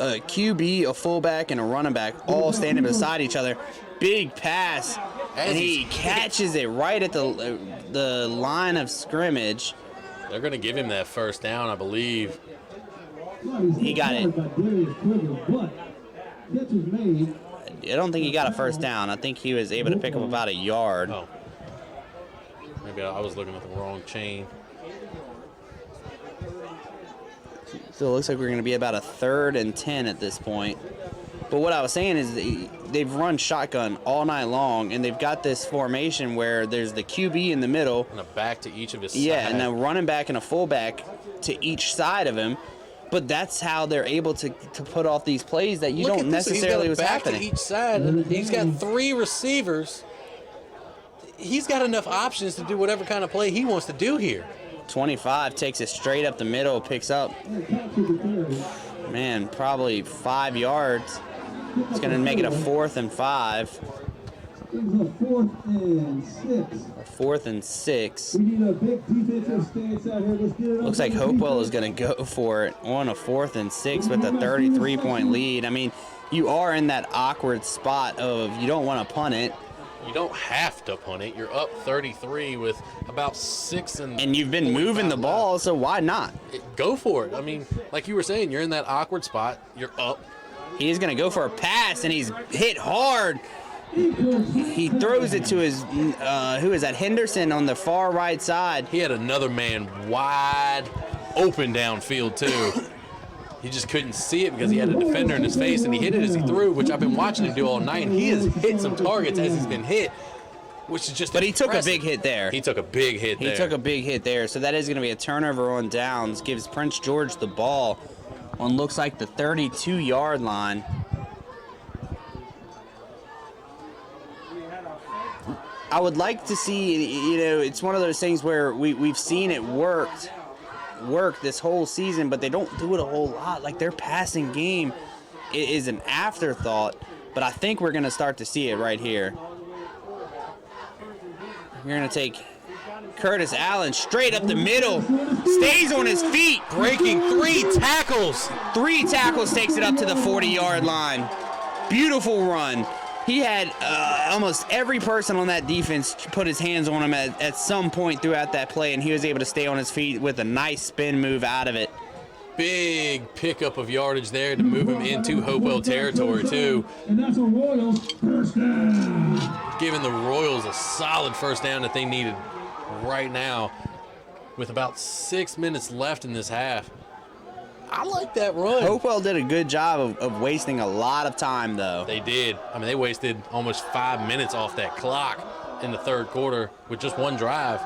a QB, a fullback, and a running back all standing beside each other. Big pass, and he catches it right at the line of scrimmage. They're going to give him that first down, I believe. He got it. I don't think he got a first down. I think he was able to pick up about a yard. Oh. Maybe I was looking at the wrong chain. So it looks like we're going to be about a 3rd and 10 at this point. But what I was saying is they've run shotgun all night long, and they've got this formation where there's the QB in the middle. And a back to each of his Yeah, side. and a running back and a fullback to each side of him. But that's how they're able to put off these plays that you Look don't at this. necessarily was He's got a back happening. to each side. And he's got 3 receivers. He's got enough options to do whatever kind of play he wants to do here. 25 takes it straight up the middle, picks up, man, probably 5 yards. It's going to make it a 4th and 5. Or 4th and 6. Looks like Hopewell is going to go for it on a 4th and 6 with a 33-point lead. I mean, you are in that awkward spot of you don't want to punt it. You don't have to punt it. You're up 33 with about 6 and you've been moving the ball, so why not? Go for it. I mean, like you were saying, you're in that awkward spot. You're up. He's going to go for a pass, and he's hit hard. He throws it to his, who is that, Henderson on the far right side. He had another man wide open downfield, too. He just couldn't see it because he had a defender in his face, and he hit it as he threw, which I've been watching him do all night. And he has hit some targets as he's been hit, which is just But impressive. he took a big hit there. He took a big hit there. He took a big hit there, so that is going to be a turnover on downs. Gives Prince George the ball on looks like the 32-yard line. I would like to see, it's one of those things where we've seen it work this whole season, but they don't do it a whole lot. Like, their passing game is an afterthought, but I think we're going to start to see it right here. We're going to take Curtis Allen straight up the middle, stays on his feet. Breaking 3 tackles. 3 tackles, takes it up to the 40-yard line. Beautiful run. He had almost every person on that defense put his hands on him at some point throughout that play, and he was able to stay on his feet with a nice spin move out of it. Big pickup of yardage there to move him into Hopewell territory, too. And that's a Royals first down. Giving the Royals a solid first down that they needed right now with about 6 minutes left in this half. I like that run. Hopewell did a good job of wasting a lot of time, though. They did. I mean, they wasted almost 5 minutes off that clock in the third quarter with just one drive.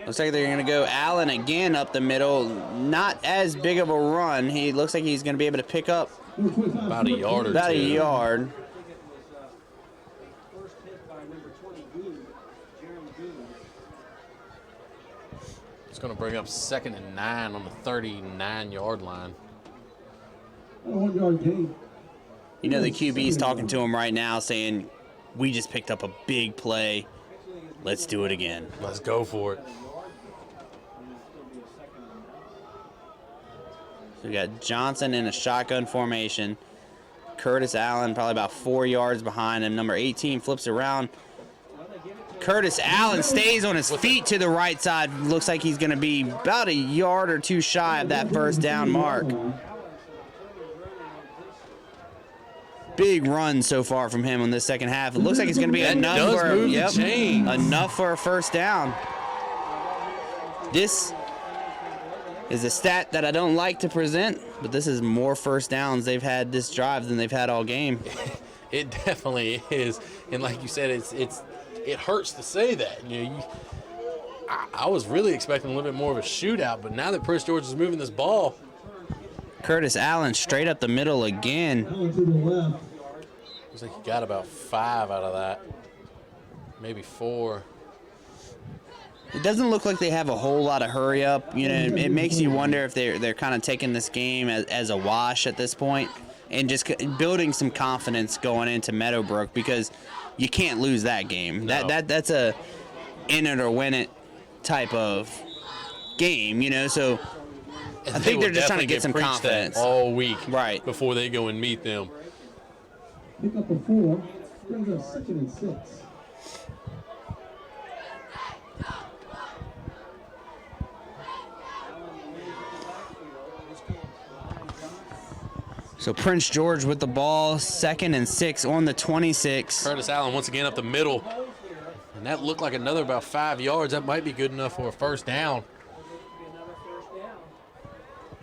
Looks like they're going to go Allen again up the middle. Not as big of a run. He looks like he's going to be able to pick up About a yard or about two. a yard. It's going to bring up 2nd and 9 on the 39-yard line. 1 yard gain. You know the QB's talking to him right now saying, we just picked up a big play. Let's do it again. Let's go for it. So we got Johnson in a shotgun formation. Curtis Allen probably about 4 yards behind him. Number 18 flips around. Curtis Allen stays on his feet to the right side. Looks like he's going to be about a yard or two shy of that first down mark. Big run so far from him on this second half. It looks like it's going to be enough enough for a first down. This is a stat that I don't like to present, but this is more first downs they've had this drive than they've had all game. It definitely is, and like you said, it hurts to say that. I was really expecting a little bit more of a shootout, but now that Prince George is moving this ball, Curtis Allen straight up the middle again. Allen to the left. looks like he got about 5 out of that, maybe 4. It doesn't look like they have a whole lot of hurry up. You know, it makes you wonder if they're kind of taking this game as a wash at this point and just building some confidence going into Meadowbrook, because you can't lose that game. No. That's a in it or win it type of game, you know. So And I think will they're just trying to definitely get some preached confidence that all week, Right. before they go and meet them. Pick up a 4. Brings up 2nd and 6. So Prince George with the ball, 2nd and 6 on the 26. Curtis Allen once again up the middle, and that looked like another about 5 yards. That might be good enough for a first down.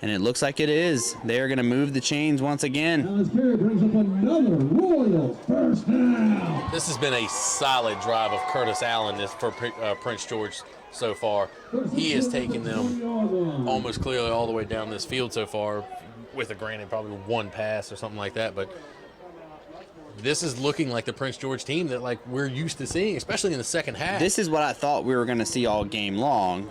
And it looks like it is. They're going to move the chains once again. Allen's carry brings up another Royals first down. This has been a solid drive of Curtis Allen for Prince George so far. He has taken them almost clearly all the way down this field so far, with a granted probably one pass or something like that, but this is looking like the Prince George team that like we're used to seeing, especially in the second half. This is what I thought we were going to see all game long.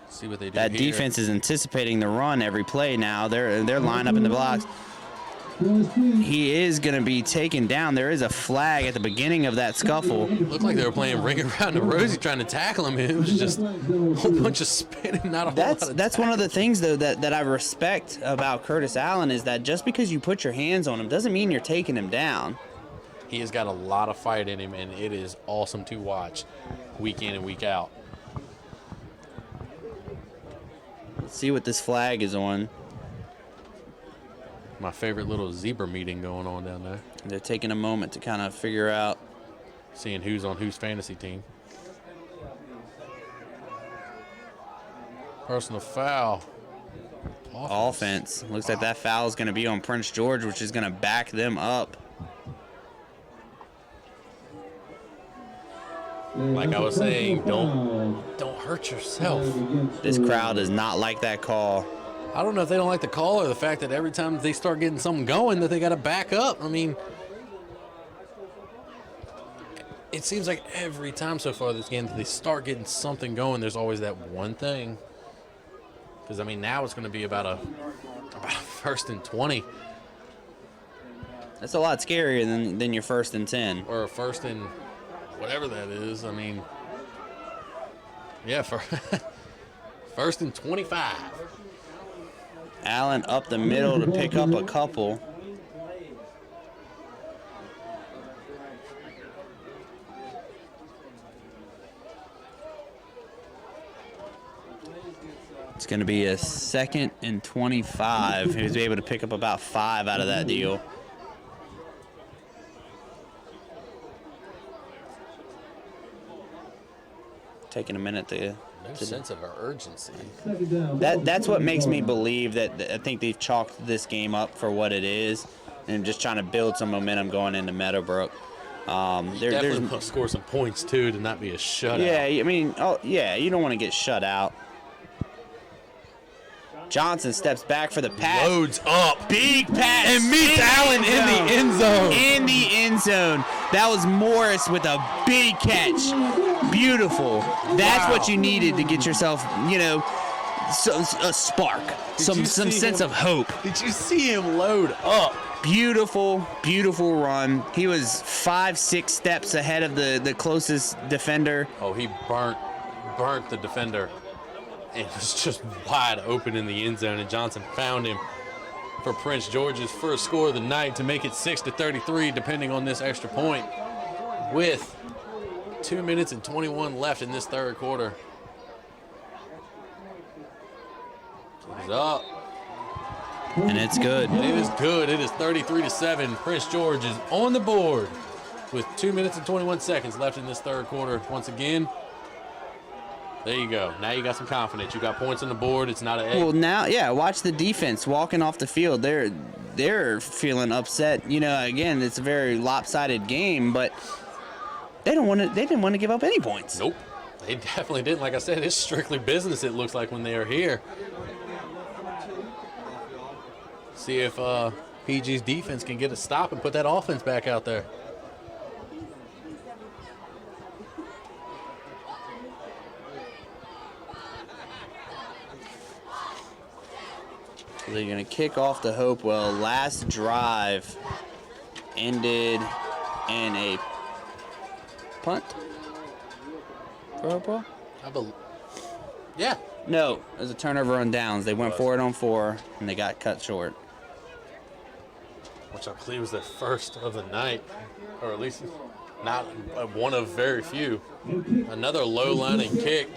See what they do That here. defense is anticipating the run every play now. They're lined up in the blocks. He is going to be taken down. There is a flag at the beginning of that scuffle. Looked like they were playing Ring Around the Rosie trying to tackle him. It was just a whole bunch of spinning, not a whole lot of That's one of the things, though, that I respect about Curtis Allen, is that just because you put your hands on him doesn't mean you're taking him down. He has got a lot of fight in him, and it is awesome to watch week in and week out. Let's see what this flag is on. My favorite little zebra meeting going on down there. They're taking a moment to kind of figure out. Seeing who's on whose fantasy team. Personal foul. Offense. Looks like that foul is going to be on Prince George, which is going to back them up. Like I was saying, don't hurt yourself. This crowd does not like that call. I don't know if they don't like the call or the fact that every time they start getting something going that they got to back up. I mean, it seems like every time so far this game that they start getting something going, there's always that one thing. Because, I mean, now it's going to be about a 1st and 20. That's a lot scarier than your 1st and 10. Or a 1st and whatever that is. I mean, yeah, for 1st and 25. Allen up the middle to pick up a couple. It's going to be a 2nd and 25. He was able to pick up about 5 out of that deal. Taking a minute to No sense of urgency. That's what makes me believe that I think they've chalked this game up for what it is, and just trying to build some momentum going into Meadowbrook. There's Definitely want to score some points too to not be a shutout. Yeah, I mean, you don't want to get shut out. Johnson steps back for the pass. Loads up. Big pass. And meets Allen in the end zone. In the end zone. That was Morris with a big catch. Beautiful. That's what you needed to get yourself, a spark. Some sense of hope. Did you see him load up? Beautiful, beautiful run. He was 5-6 steps ahead of the closest defender. Oh, he burnt the defender. And was just wide open in the end zone, and Johnson found him for Prince George's first score of the night to make it 6-33, depending on this extra point, with 2 minutes and 21 left in this third quarter. He's up. And it's good. And it is good. It is 33-7. Prince George is on the board with 2 minutes and 21 seconds left in this third quarter. Once again, there you go. Now you got some confidence. You got points on the board. It's not an egg. Well, now, watch the defense walking off the field. They're feeling upset. Again, it's a very lopsided game, but they didn't want to give up any points. Nope. They definitely didn't. Like I said, it's strictly business, it looks like, when they are here. See if PG's defense can get a stop and put that offense back out there. They're going to kick off the Hopewell. Last drive ended in a punt for Hopewell? Yeah. No, it was a turnover on downs. They went for it on 4, and they got cut short. Which I believe was their first of the night, or at least not one of very few. Another low-lining kick.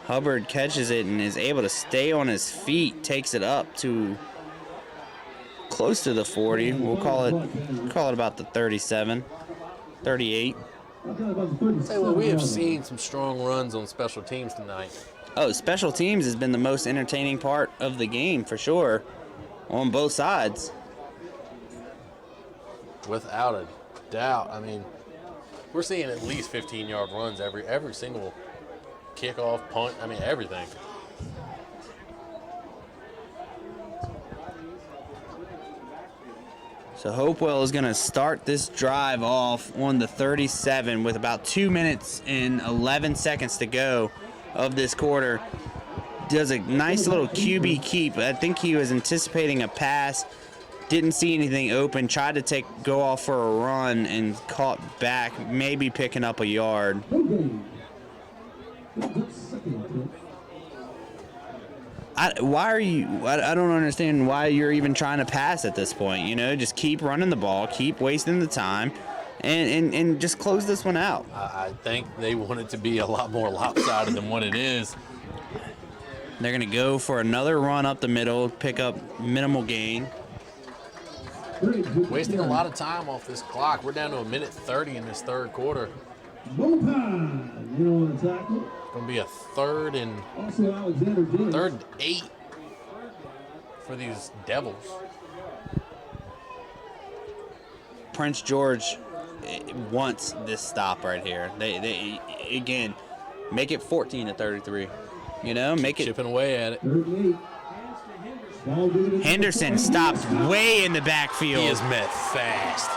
Hubbard catches it and is able to stay on his feet, takes it up to close to the 40. We'll call it about the 37, 38. Say, well, we have seen some strong runs on special teams tonight. Oh, special teams has been the most entertaining part of the game for sure, on both sides. Without a doubt. I mean, we're seeing at least 15-yard runs every single kickoff, punt, I mean, everything. So Hopewell is going to start this drive off on the 37 with about 2 minutes and 11 seconds to go of this quarter. Does a nice little QB keep. I think he was anticipating a pass, didn't see anything open, tried to go off for a run and caught back, maybe picking up a yard. I don't understand why you're even trying to pass at this point. Just keep running the ball, keep wasting the time, and just close this one out. I think they want it to be a lot more lopsided than what it is. They're going to go for another run up the middle, pick up minimal gain. Wasting a lot of time off this clock. We're down to 1:30 in this third quarter. No time. On the tackle. Going to be a third and 8 for these Devils. Prince George wants this stop right here. They again, make it 14-33. Make it. Chipping away at it. Henderson stopped way in the backfield. He is met fast.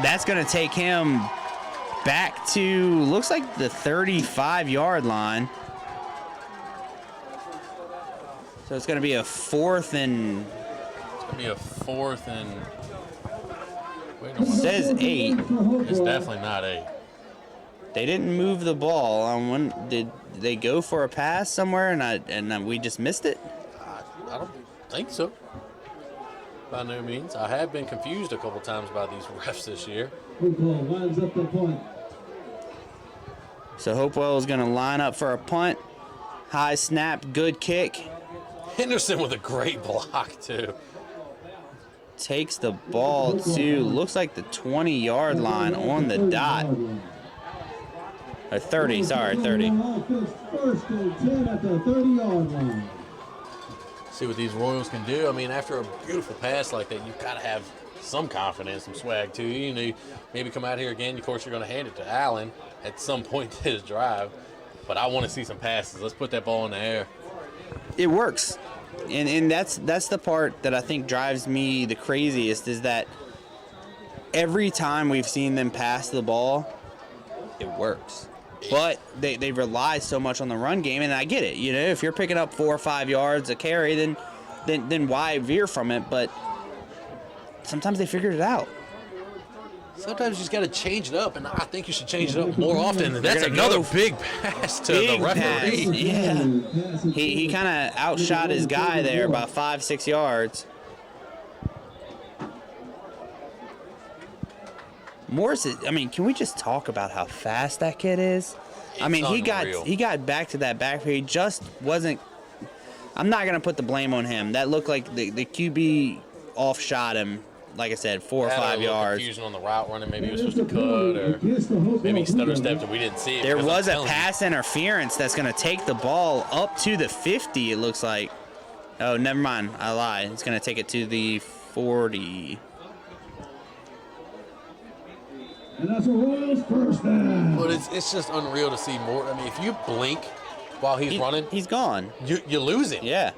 That's going to take him back to, looks like the 35-yard line. So it's going to be a fourth and... Wait, it says 8. It's definitely not 8. They didn't move the ball. Did they go for a pass somewhere and we just missed it? I don't think so. By no means. I have been confused a couple times by these refs this year. So Hopewell is going to line up for a punt. High snap, good kick. Henderson with a great block, too. Takes the ball to, looks like the 20-yard line on the dot. Or 30, sorry, 30. First and 10 at the 30-yard line. See what these Royals can do. I mean, after a beautiful pass like that, you've got to have some confidence, some swag too. You know, maybe come out here again. Of course, you're going to hand it to Allen at some point in his drive. But I want to see some passes. Let's put that ball in the air. It works. And that's the part that I think drives me the craziest is that every time we've seen them pass the ball, it works. But they rely so much on the run game, and I get it. You know, if you're picking up 4 or 5 yards a carry, then why veer from it? But sometimes they figured it out. Sometimes you just got to change it up, and I think you should change it up more often. And that's another big pass to the referee. Yeah. He kind of outshot his guy there by 5-6 yards. Morris, I mean, can we just talk about how fast that kid is? I mean, he got back to that backfield. He just wasn't. I'm not gonna put the blame on him. That looked like the QB offshot him. Like I said, 4 or 5 yards. Confusion on the route running. Maybe he was supposed to cut, or maybe he stutter stepped and we didn't see it. There was a pass interference that's gonna take the ball up to the 50. It looks like. Oh, never mind. I lied. It's gonna take it to the 40. And that's a Royals first down. But it's just unreal to see more. I mean, if you blink while he's running, he's gone. You lose him. Yeah.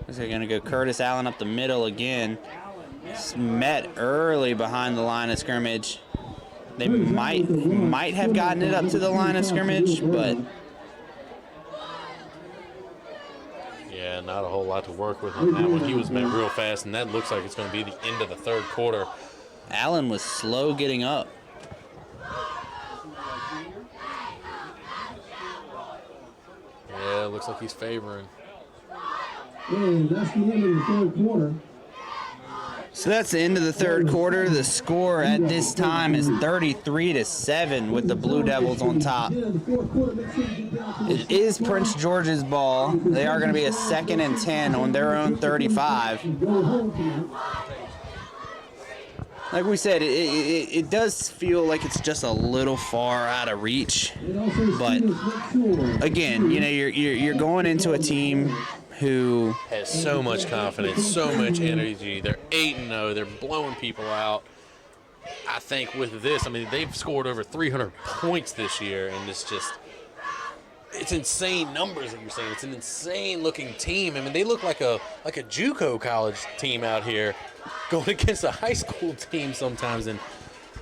They're going to go Curtis Allen up the middle again. It's met early behind the line of scrimmage. They might have gotten it up to the line of scrimmage, but yeah, not a whole lot to work with on that one. He was met real fast, and that looks like it's going to be the end of the third quarter. Allen was slow getting up. Yeah, it looks like he's favoring. And that's the end of the third quarter. So that's the end of the third quarter. The score at this time is 33-7 with the Blue Devils on top. It is Prince George's ball. They are going to be a 2nd and 10 on their own 35. Like we said, it does feel like it's just a little far out of reach. But again, you know, you're going into a team who has so much confidence, so much energy. They're 8-0. They're blowing people out. I think with this, I mean, they've scored over 300 points this year, and it's insane numbers that you're saying. It's an insane-looking team. I mean, they look like a JUCO college team out here going against a high school team sometimes, and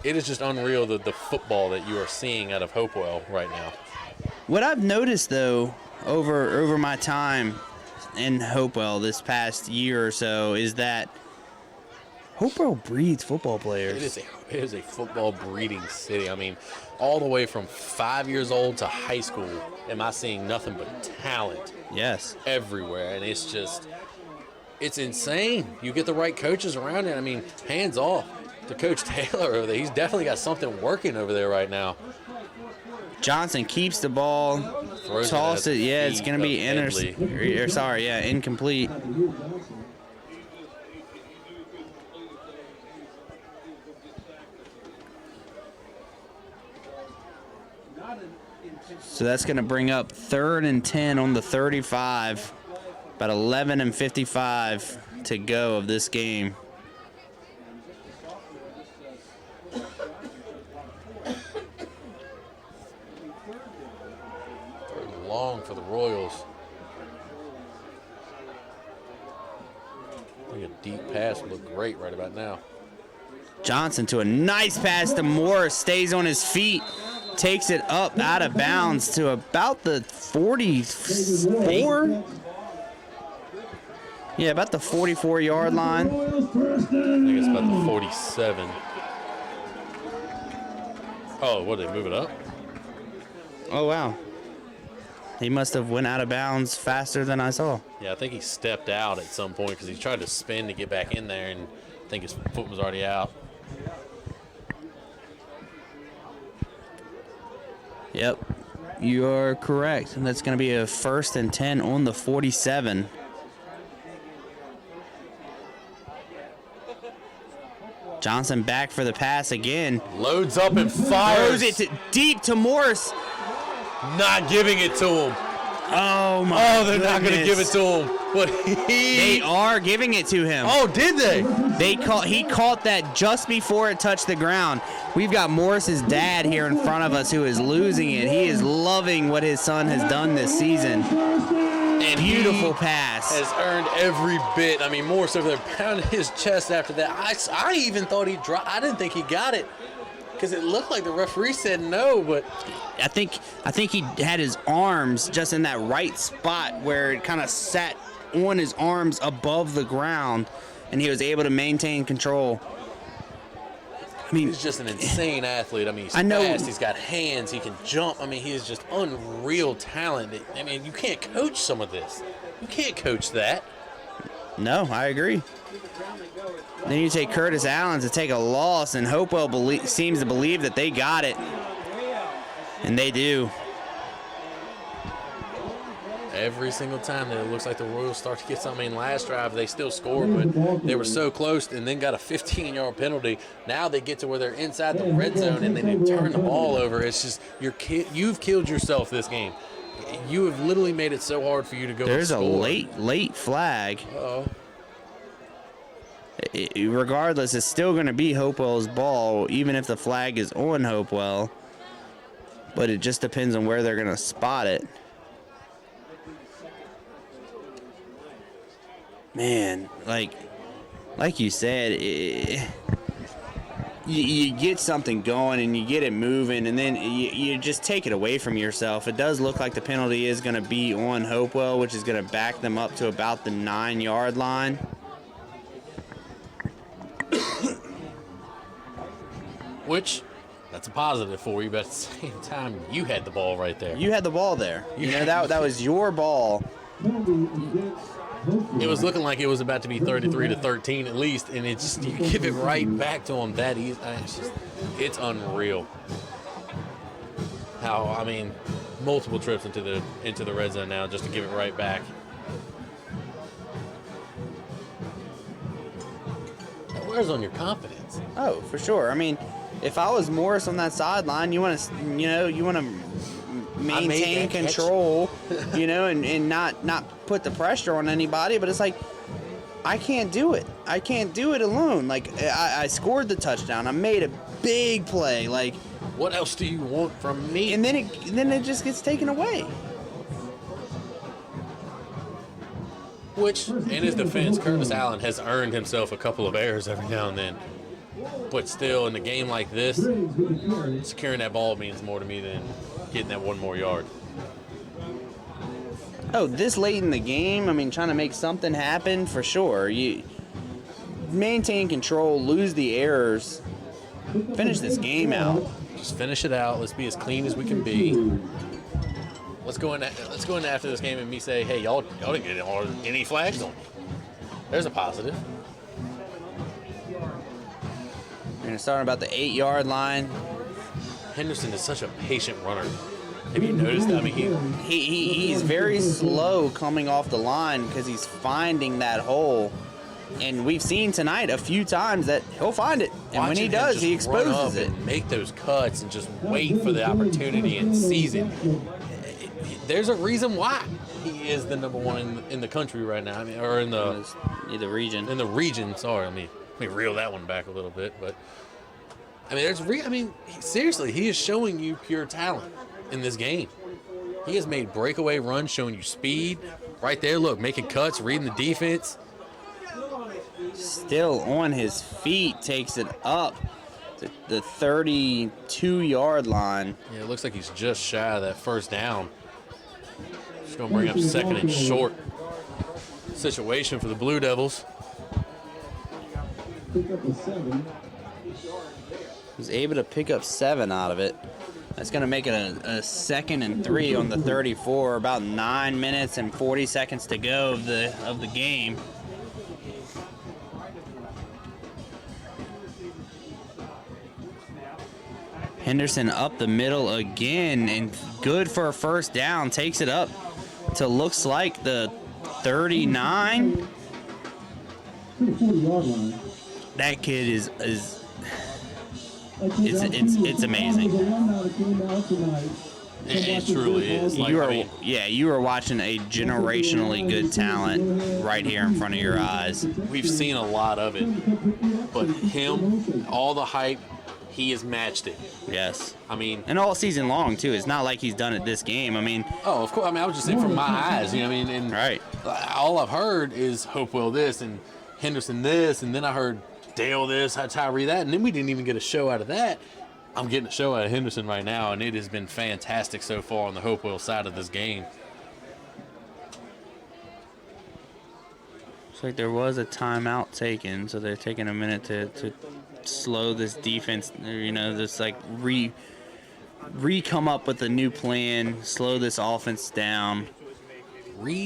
it is just unreal the football that you are seeing out of Hopewell right now. What I've noticed, though, over my time in Hopewell this past year or so is that Hopewell breeds football players. It is a football breeding city. I mean, all the way from 5 years old to high school, am I seeing nothing but talent? Yes. Everywhere, and it's insane. You get the right coaches around it. I mean, hands off to Coach Taylor over there. He's definitely got something working over there right now. Johnson keeps the ball, toss it. Yeah, it's going to be incomplete. So that's going to bring up 3rd and 10 on the 35. About 11:55 to go of this game. Long for the Royals. I think a deep pass would look great right about now. Johnson to a nice pass to Morris, stays on his feet, takes it up out of bounds to about the 44. Yeah, about the 44-yard line. I think it's about the 47. Oh, what, did they move it up? Oh, wow. He must have went out of bounds faster than I saw. Yeah, I think he stepped out at some point because he tried to spin to get back in there, and I think his foot was already out. Yep, you are correct. And that's going to be a 1st and 10 on the 47. Johnson back for the pass again. Loads up and fires. Throws it deep to Morris. Not giving it to him. Oh my! Oh, they're not going to give it to him. But They are giving it to him. Oh, did they? He caught that just before it touched the ground. We've got Morris's dad here in front of us who is losing it. He is loving what his son has done this season. And Beautiful pass. Has earned every bit. I mean, Morris over there pounded his chest after that. I even thought he dropped. I didn't think he got it because it looked like the referee said no, but I think he had his arms just in that right spot where it kind of sat on his arms above the ground, and he was able to maintain control. I mean, he's just an insane athlete. I mean, he's I know. fast. He's got hands. He can jump. I mean, he is just unreal talent. I mean, you can't coach some of this. You can't coach that. No, I agree. Then you take Curtis Allen to take a loss, and Hopewell seems to believe that they got it. And they do. Every single time that it looks like the Royals start to get something. In last drive, they still scored, but they were so close and then got a 15-yard penalty. Now they get to where they're inside the red zone and then they turn the ball over. It's just you've killed yourself this game. You have literally made it so hard for you to go. There's and score. a late flag. Uh-oh. Regardless, it's still going to be Hopewell's ball, even if the flag is on Hopewell. But it just depends on where they're going to spot it. Man, like you said, you get something going and you get it moving, and then you just take it away from yourself. It does look like the penalty is going to be on Hopewell, which is going to back them up to about the 9-yard line. Which, that's a positive for you, but at the same time, you had the ball right there. You had the ball there. You know, that was your ball. It was looking like it was about to be 33-13 at least, and it just you give it right back to him that easy. It's unreal. How, I mean, multiple trips into the red zone now just to give it right back. That wears on your confidence. Oh, for sure. I mean, if I was Morris on that sideline, you want to maintain control, and not put the pressure on anybody. But it's like, I can't do it. I can't do it alone. Like, I scored the touchdown. I made a big play. Like, what else do you want from me? And then it just gets taken away. Which, in his defense, Curtis Allen has earned himself a couple of errors every now and then. But still, in a game like this, securing that ball means more to me than getting that one more yard. Oh, this late in the game, I mean, trying to make something happen, for sure. You maintain control, lose the errors, finish this game out. Just finish it out. Let's be as clean as we can be. Let's go in after this game and me say, hey, y'all didn't get any flags on me. There's a positive. We're going to start about the 8-yard line. Henderson is such a patient runner. Have you noticed that? I mean, he's very slow coming off the line because he's finding that hole. And we've seen tonight a few times that he'll find it. And when he does, he exposes it. And make those cuts and just wait for the opportunity and seize it. There's a reason why he is the number one in the country right now. I mean, or in the region. In the region, sorry. Let me reel that one back a little bit. But, I mean, seriously, he is showing you pure talent in this game. He has made breakaway runs, showing you speed. Right there, look, making cuts, reading the defense. Still on his feet, takes it up to the 32-yard line. Yeah, it looks like he's just shy of that first down. Just going to bring up second and short situation for the Blue Devils. Was able to pick up 7 out of it. That's going to make it a 2nd and 3 on the 34. About 9 minutes and 40 seconds to go of the game. Henderson up the middle again, and good for a first down. Takes it up to looks like the 39. That kid is it's amazing. It truly is. Like, You are watching a generationally good talent right here in front of your eyes. we've seen a lot of it, but him, all the hype, he has matched it. Yes. I mean, And all season long, too. It's not like he's done it this game. I mean, oh, of course. I mean, I was just saying from my eyes, you know what I mean? And right. all I've heard is Hopewell this and Henderson this, and then I heard Dale this, Tyree that, and then we didn't even get a show out of that. I'm getting a show out of Henderson right now, and it has been fantastic so far on the Hopewell side of this game. Looks like there was a timeout taken, so they're taking a minute to slow this defense, you know, this like come up with a new plan, slow this offense down.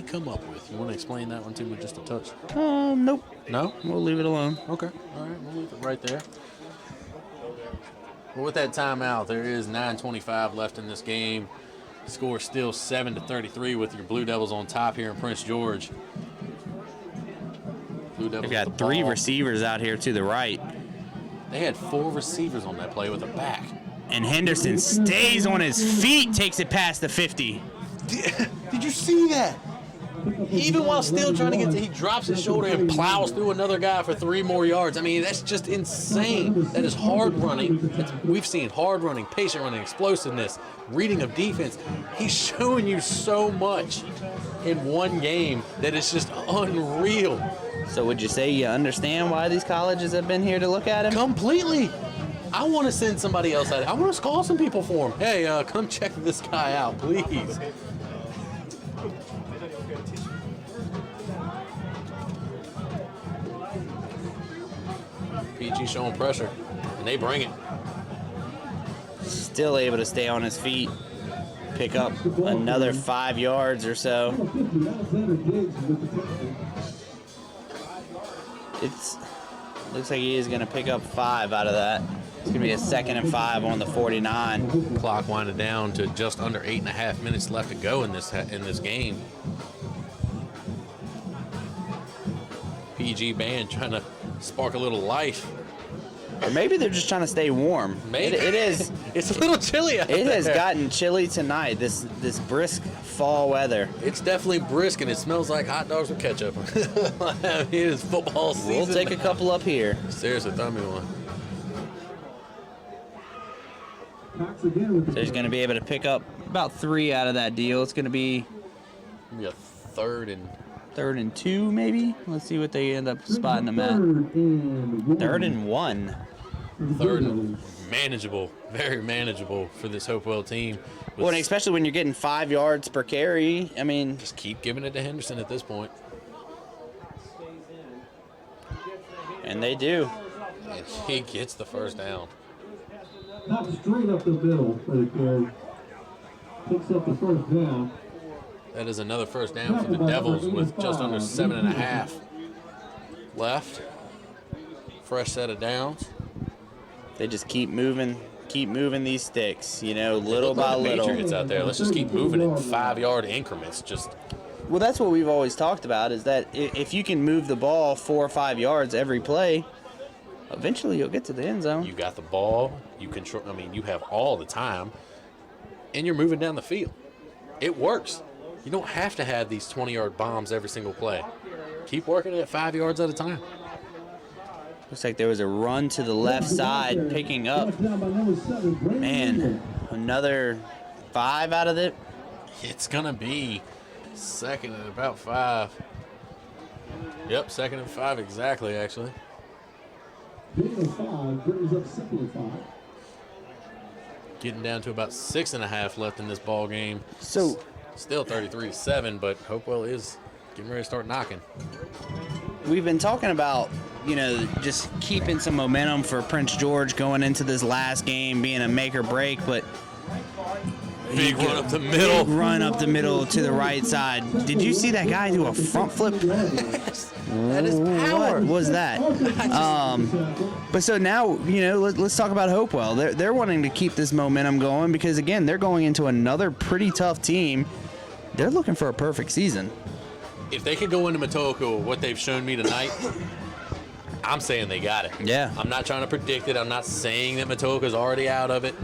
Come up with. You want to explain that one to me just a touch? Nope. No? We'll leave it alone. Okay. All right, we'll leave it right there. Well, with that timeout, there is 9:25 left in this game. The score is still 7-33 with your Blue Devils on top here in Prince George. Blue Devils They've got 3 receivers out here to the right. They had 4 receivers on that play with a back. And Henderson stays on his feet, takes it past the 50. Did you see that? Even while still trying to get to, he drops his shoulder and plows through another guy for 3 more yards. I mean, that's just insane. That is hard running. We've seen hard running, patient running, explosiveness, reading of defense. He's showing you so much in one game that it's just unreal. So would you say you understand why these colleges have been here to look at him? Completely. I want to send somebody else out. I want to call some people for him. Hey, come check this guy out, please. PG showing pressure, and they bring it. Still able to stay on his feet, pick up another 5 yards or so. Looks like he is going to pick up 5 out of that. It's going to be a 2nd and 5 on the 49. Clock winding down to just under 8.5 minutes left to go in this game. PG band trying to spark a little life. Or maybe they're just trying to stay warm. Maybe. It is. It's a little chilly out there. It has gotten chilly tonight, this brisk fall weather. It's definitely brisk, and it smells like hot dogs with ketchup. It is football season. We'll take a couple up here. Seriously, throw me one. So he's going to be able to pick up about 3 out of that deal. It's going to be Maybe a 3rd and 2, maybe. Let's see what they end up spotting them at. 3rd and 1. 3rd and manageable, very manageable for this Hopewell team. Well, and especially when you're getting 5 yards per carry. I mean, just keep giving it to Henderson at this point. And they do. And he gets the first down. Not straight up the middle for the carry. Picks up the first down. That is another first down for the Devils with just under 7.5 left. Fresh set of downs. They just keep moving these sticks, you know, little by little. Patriots out there. Let's just keep moving in 5-yard increments. Well, that's what we've always talked about, is that if you can move the ball 4 or 5 yards every play, eventually you'll get to the end zone. You got the ball. You control. I mean, you have all the time, and you're moving down the field. It works. You don't have to have these 20-yard bombs every single play. Keep working at 5 yards at a time. Looks like there was a run to the left side, picking up, man, another 5 out of it. It's going to be 2nd and about 5. Yep, 2nd and 5 exactly, actually. Getting down to about 6.5 left in this ball game. So still 33-7, but Hopewell is getting ready to start knocking. We've been talking about, you know, just keeping some momentum for Prince George going into this last game, being a make or break, but big run up the middle. Big run up the middle to the right side. Did you see that guy do a front flip? That is power. What was that? But so now, you know, let's talk about Hopewell. They're wanting to keep this momentum going because, again, they're going into another pretty tough team. They're looking for a perfect season. If they could go into Matoka, what they've shown me tonight, I'm saying they got it. Yeah. I'm not trying to predict it. I'm not saying that Matoka's already out of it.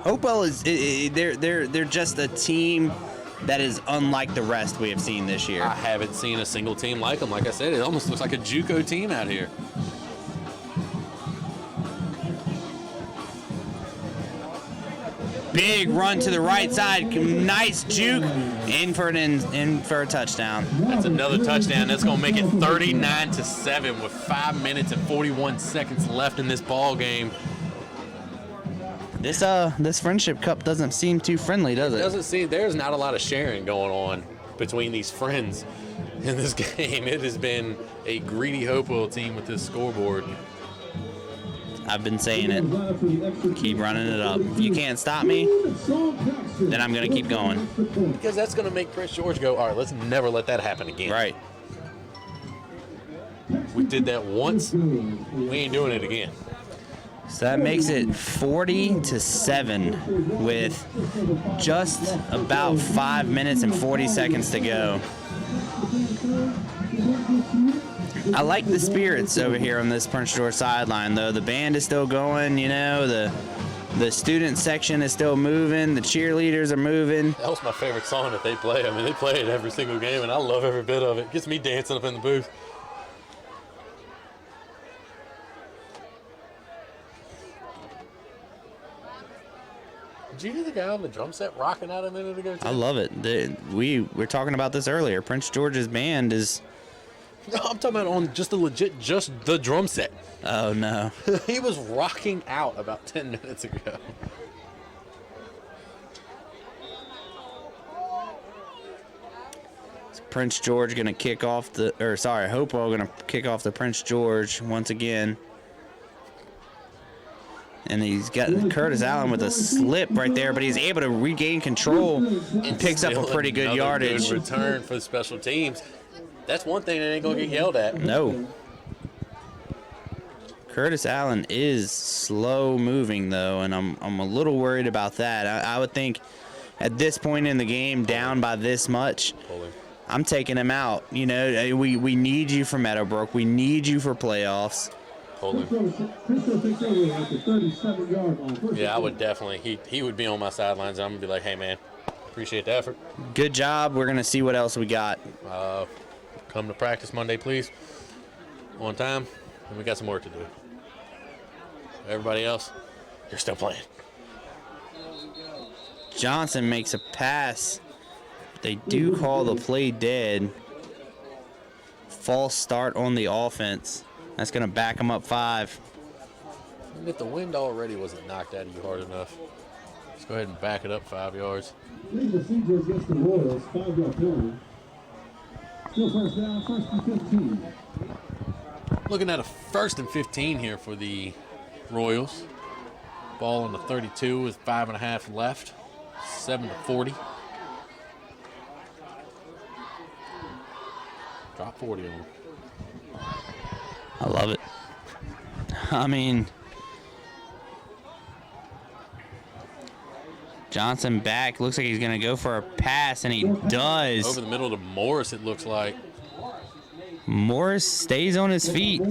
Hopewell is they're just a team that is unlike the rest we have seen this year. I haven't seen a single team like them. Like I said, it almost looks like a JUCO team out here. Big run to the right side, nice juke, in for a touchdown. That's another touchdown. That's going to make it 39-7 with 5 minutes and 41 seconds left in this ball game. This Friendship Cup doesn't seem too friendly, does it? It doesn't seem. There's not a lot of sharing going on between these friends in this game. It has been a greedy Hopewell team with this scoreboard. I've been saying it. Keep running it up. If you can't stop me, then I'm going to keep going. Because that's going to make Prince George go, all right, let's never let that happen again. Right. We did that once. We ain't doing it again. So that makes it 40-7 with just about 5 minutes and 40 seconds to go. I like the spirits over here on this Prince George sideline, though. The band is still going, you know, the student section is still moving, the cheerleaders are moving. That was my favorite song that they play. I mean, they play it every single game, and I love every bit of it. Gets me dancing up in the booth. Did you hear the guy on the drum set rocking out a minute ago, too? I love it. We were talking about this earlier. Prince George's band is... No, I'm talking about on just the drum set. Oh, no. He was rocking out about 10 minutes ago. Is Prince George going to kick off Hopewell going to kick off the Prince George once again. And he's got Curtis Allen with a slip right there, but he's able to regain control and picks up a pretty good yardage. Good return for the special teams. That's one thing that ain't going to get yelled at. No. Curtis Allen is slow moving, though, and I'm a little worried about that. I would think at this point in the game, down by this much, I'm taking him out. You know, we need you for Meadowbrook. We need you for playoffs. Yeah, I would definitely. He would be on my sidelines. I'm going to be like, hey, man, appreciate the effort. Good job. We're going to see what else we got. Come to practice Monday, please. On time. And we got some work to do. Everybody else, you're still playing. Johnson makes a pass. They do call the play dead. False start on the offense. That's going to back them up 5. And if the wind already wasn't knocked out of you hard enough, let's go ahead and back it up 5 yards. Legal seizure against the Royals, 5-yard penalty. Still first down, 1st and 15. Looking at a 1st and 15 here for the Royals. Ball on the 32 with 5.5 left. 7-40. Drop 40 on them. I love it. I mean, Johnson back. Looks like he's going to go for a pass, and he does. Over the middle to Morris, it looks like. Morris stays on his feet.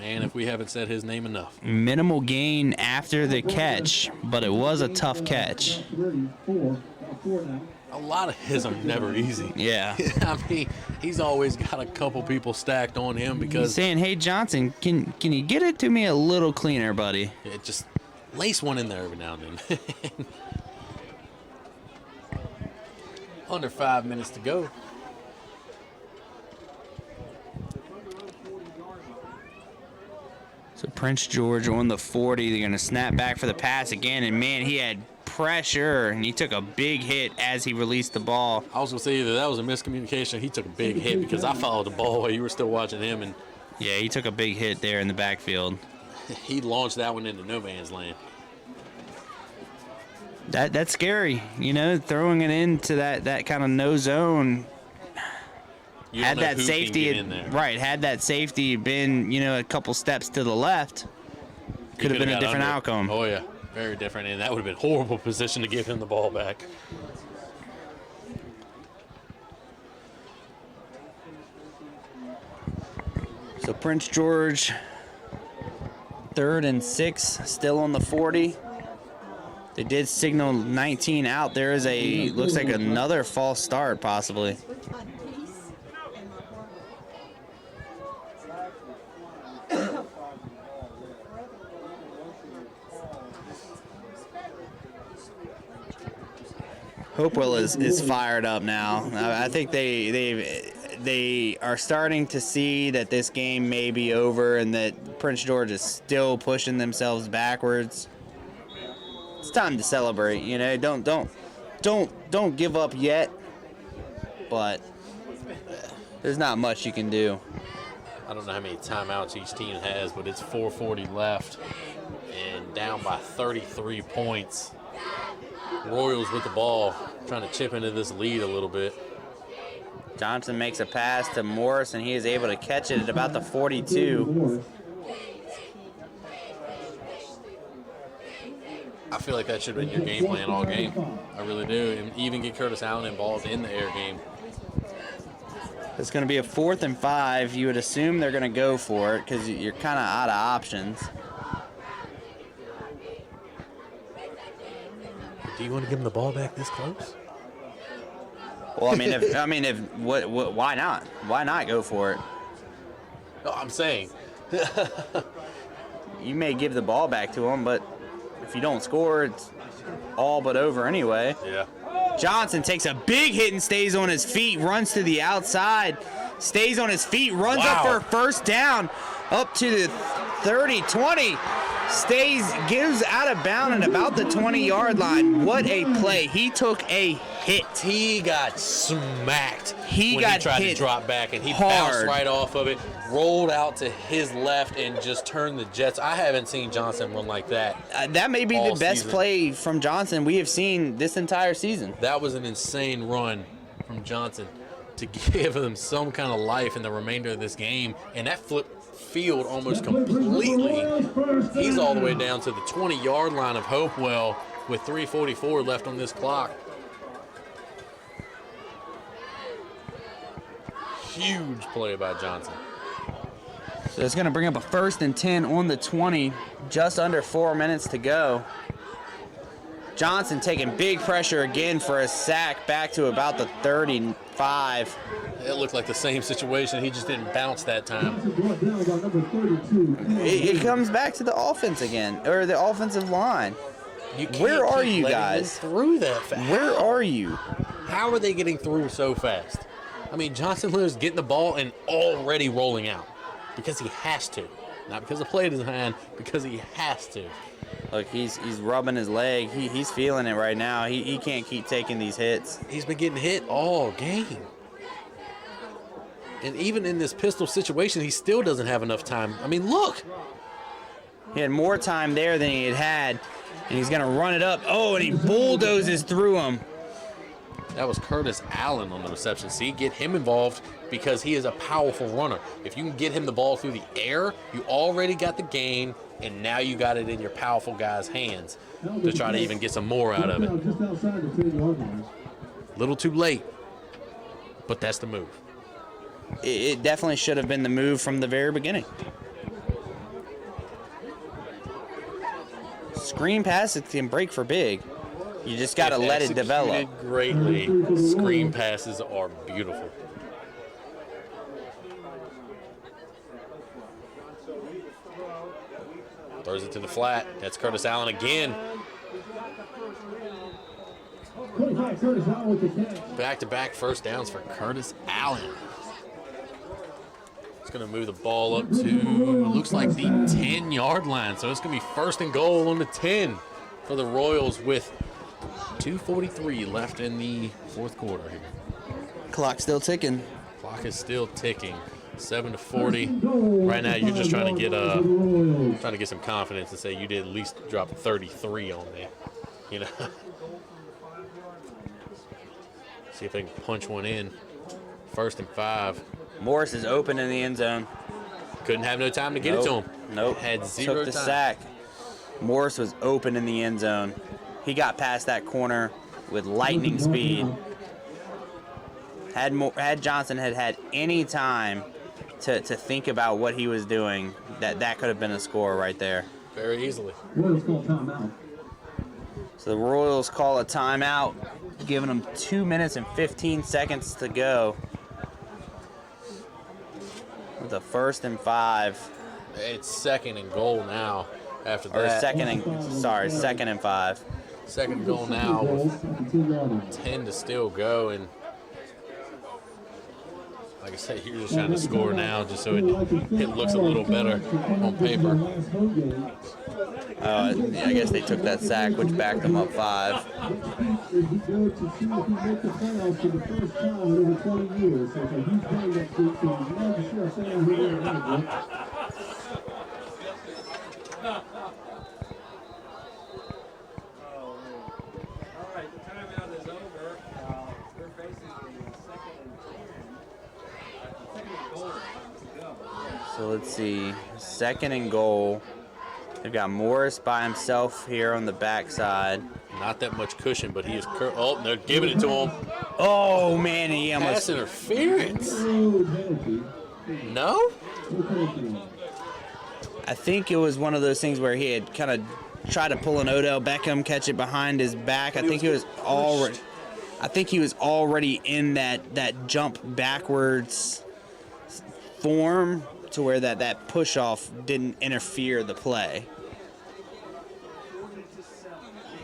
Man, if we haven't said his name enough. Minimal gain after the catch, but it was a tough catch. A lot of his are never easy. Yeah. I mean, he's always got a couple people stacked on him because... He's saying, hey, Johnson, can you get it to me a little cleaner, buddy? Yeah, just lace one in there every now and then. Under 5 minutes to go. So Prince George on the 40. They're going to snap back for the pass again. And, man, he had pressure, and he took a big hit as he released the ball. I was going to say either that was a miscommunication or he took a big hit because I followed the ball while you were still watching him. And yeah, he took a big hit there in the backfield. He launched that one into no man's land. That's scary, you know, throwing it into that kind of no zone. Had that safety, right? Had that safety been, you know, a couple steps to the left, could have been a different outcome. Oh yeah, very different, and that would have been a horrible position to give him the ball back. So Prince George, 3rd and 6, still on the 40. They did signal 19 out. There is looks like another false start possibly. Hopewell is fired up now. I think they are starting to see that this game may be over and that Prince George is still pushing themselves backwards. It's time to celebrate, you know. Don't give up yet. But there's not much you can do. I don't know how many timeouts each team has, but it's 4:40 left and down by 33 points. Royals with the ball, trying to chip into this lead a little bit. Johnson makes a pass to Morris, and he is able to catch it at about the 42. I feel like that should have been your game plan all game. I really do. And even get Curtis Allen involved in the air game. It's going to be a 4th and 5. You would assume they're going to go for it because you're kind of out of options. Do you want to give him the ball back this close? Well, why not? Why not go for it? No, I'm saying. You may give the ball back to him, but if you don't score, it's all but over anyway. Yeah. Johnson takes a big hit and stays on his feet, runs to the outside, stays on his feet, runs up for a first down, up to the 30, 20. Gives out of bounds at about the 20-yard line. What a play. He took a hit. He got smacked when he tried to drop back, and he bounced right off of it, rolled out to his left, and just turned the Jets. I haven't seen Johnson run like that. That may be the best play from Johnson we have seen this entire season. That was an insane run from Johnson to give him some kind of life in the remainder of this game, and that flipped field almost completely. He's all the way down to the 20-yard line of Hopewell with 3:44 left on this clock. Huge play by Johnson. So it's going to bring up a 1st and 10 on the 20, just under 4 minutes to go. Johnson taking big pressure again for a sack back to about the 35. It looked like the same situation. He just didn't bounce that time. It comes back to the offense again, or the offensive line. Where are you guys? Through that fast. Where are you? How are they getting through so fast? I mean, Johnson Lear's getting the ball and already rolling out because he has to. Not because the play design, because he has to. Look, he's rubbing his leg. He's feeling it right now. He can't keep taking these hits. He's been getting hit all game. And even in this pistol situation, he still doesn't have enough time. I mean, look. He had more time there than he had, and he's going to run it up. Oh, and he bulldozes through him. That was Curtis Allen on the reception. See, get him involved because he is a powerful runner. If you can get him the ball through the air, you already got the gain, and now you got it in your powerful guy's hands to try to even get some more out of it. A little too late, but that's the move. It definitely should have been the move from the very beginning. Screen passes can break for big. You just got to let it develop. Executed greatly. Screen passes are beautiful. Throws it to the flat. That's Curtis Allen again. Back-to-back first downs for Curtis Allen. It's going to move the ball up to, looks like the 10-yard line. So it's going to be 1st and goal on the 10 for the Royals with 2:43 left in the 4th quarter here. Clock still ticking. Clock is still ticking. 7-40. Right now, you're just trying to get some confidence and say you did at least drop 33 on there. You know. See if they can punch one in. 1st and 5. Morris is open in the end zone. Couldn't have no time to get it to him. Nope. Had zero Took the time. sack. Morris was open in the end zone. He got past that corner with lightning speed. Had Johnson had any time to think about what he was doing, that could have been a score right there. Very easily. So the Royals call a timeout, giving them 2 minutes and 15 seconds to go. With a 1st and 5. It's 2nd and goal now after Or that. second and 5. 2nd and goal now with 10 to still go. And like I said, you're just trying to score now just so it looks a little better on paper. I guess they took that sack, which backed them up 5. So let's see, 2nd and goal. They've got Morris by himself here on the backside. Not that much cushion, but he is. Oh, they're giving it to him. Oh man, he almost. Pass interference. No. I think it was one of those things where he had kind of tried to pull an Odell Beckham, catch it behind his back. I think he was already in that jump backwards form to where that push off didn't interfere the play.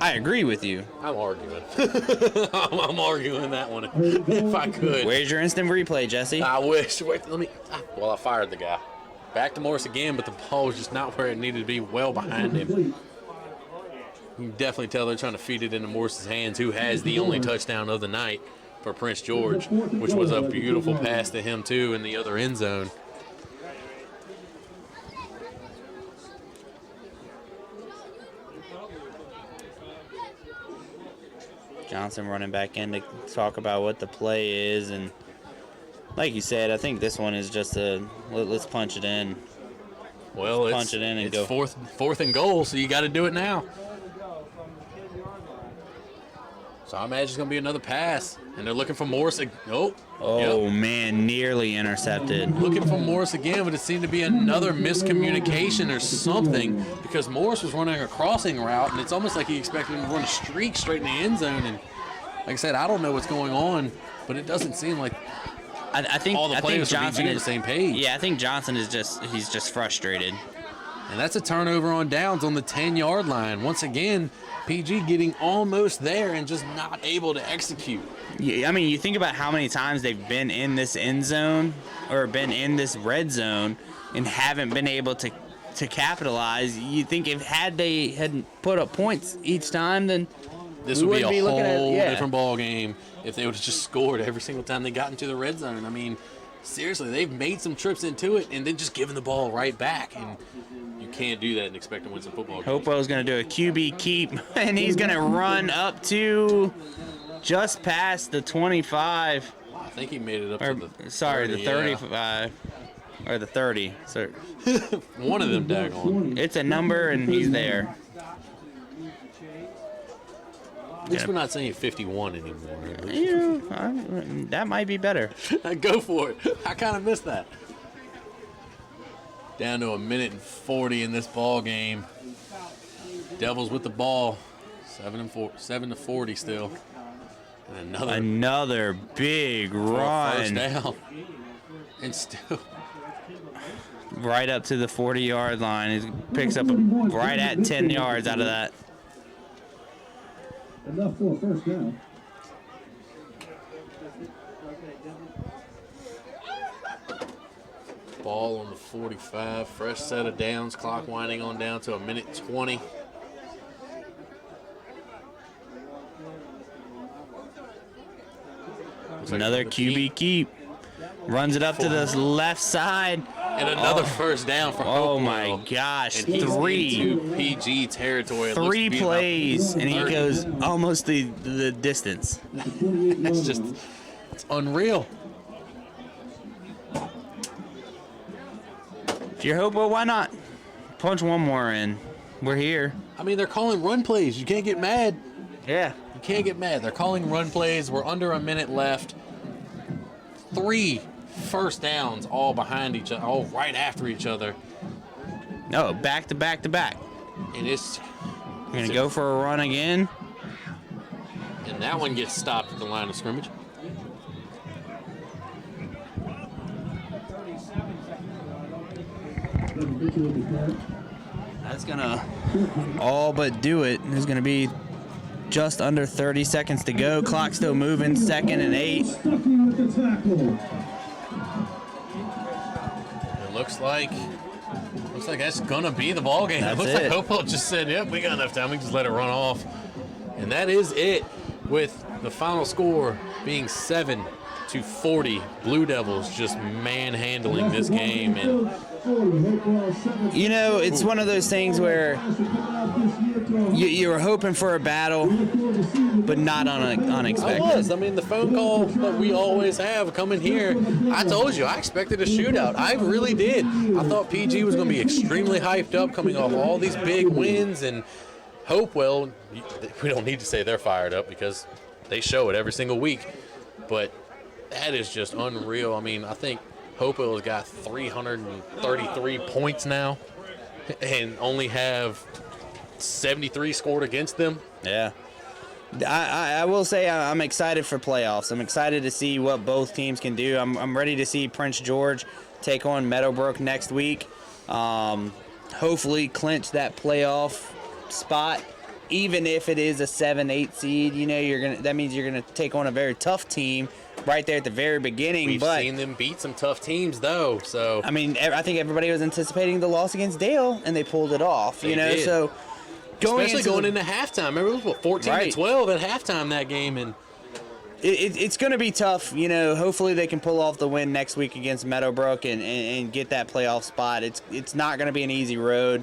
I agree with you. I'm arguing. I'm arguing that one if I could. Where's your instant replay, Jesse? I wish. Wait, let me. Well, I fired the guy. Back to Morris again, but the ball was just not where it needed to be, well behind him. You can definitely tell they're trying to feed it into Morris's hands, who has the only touchdown of the night for Prince George, which was a beautiful pass to him, too, in the other end zone. Johnson running back in to talk about what the play is, and like you said, I think this one is just let's punch it in. Well, let's punch it in and it's go. Fourth and goal, so you got to do it now. So I imagine it's going to be another pass, and they're looking for Morris. Man, nearly intercepted. Looking for Morris again, but it seemed to be another miscommunication or something, because Morris was running a crossing route, and it's almost like he expected him to run a streak straight in the end zone. And like I said, I don't know what's going on, but it doesn't seem like I think all the players Johnson are on the same page. Yeah, I think Johnson is just frustrated. And that's a turnover on downs on the 10-yard line. Once again, PG getting almost there and just not able to execute. Yeah, I mean, you think about how many times they've been in this end zone or been in this red zone and haven't been able to capitalize. You think if they had put up points each time, then this would be a whole different ball game if they would have just scored every single time they got into the red zone. I mean, seriously, they've made some trips into it and then just given the ball right back. And you can't do that and expect to win some football games. Hopewell's going to do a QB keep, and he's going to run up to just past the 25. I think he made it up to the 30, the 35. Yeah. Or the 30. So one of them daggone. It's a number, and he's there. At least we're not saying 51 anymore. That might be better. Go for it. I kind of missed that. Down to 1:40 in this ball game. Devils with the ball, 7-40 still. And another big run. First down. And still right up to the 40-yard line. He picks up right at 10 yards out of that. Enough for a first down. Ball on the 45, fresh set of downs, clock winding on down to 1:20. Another QB keep. Runs it up to the left side. And another first down for Hopewell. Oh my gosh, and three. Into PG territory. 3 plays, and he goes almost the distance. It's unreal. If you're Hopewell, why not punch one more in? We're here. I mean, they're calling run plays. You can't get mad. Yeah. You can't get mad. They're calling run plays. We're under a minute left. 3 first downs all behind each other, all right after each other. No, back to back to back. And it's You're going to go for a run again? And that one gets stopped at the line of scrimmage. That's going to all but do it. There's going to be just under 30 seconds to go. Clock still moving, 2nd and 8. It looks like that's going to be the ball game. That's it looks it. like Hopewell just said, yep, we got enough time. We can just let it run off. And that is it, with the final score being 7-40. Blue Devils just manhandling this game. And you know, it's one of those things where you were hoping for a battle, but not unexpected. I was. I mean, the phone call that we always have coming here, I told you, I expected a shootout. I really did. I thought PG was going to be extremely hyped up coming off all these big wins, and Hopewell, we don't need to say they're fired up because they show it every single week, but that is just unreal. I mean, I think Hopewell has got 333 points now and only have 73 scored against them. Yeah. I will say I'm excited for playoffs. I'm excited to see what both teams can do. I'm ready to see Prince George take on Meadowbrook next week. Hopefully clinch that playoff spot. Even if it is a 7-8 seed, you know, that means you're gonna take on a very tough team right there at the very beginning. We've but seen them beat some tough teams, though. So I mean, I think everybody was anticipating the loss against Dale, and they pulled it off. They you know, did. so especially going into halftime. Remember, it was 14-12 at halftime that game, and it's going to be tough. You know, hopefully they can pull off the win next week against Meadowbrook and get that playoff spot. It's not going to be an easy road.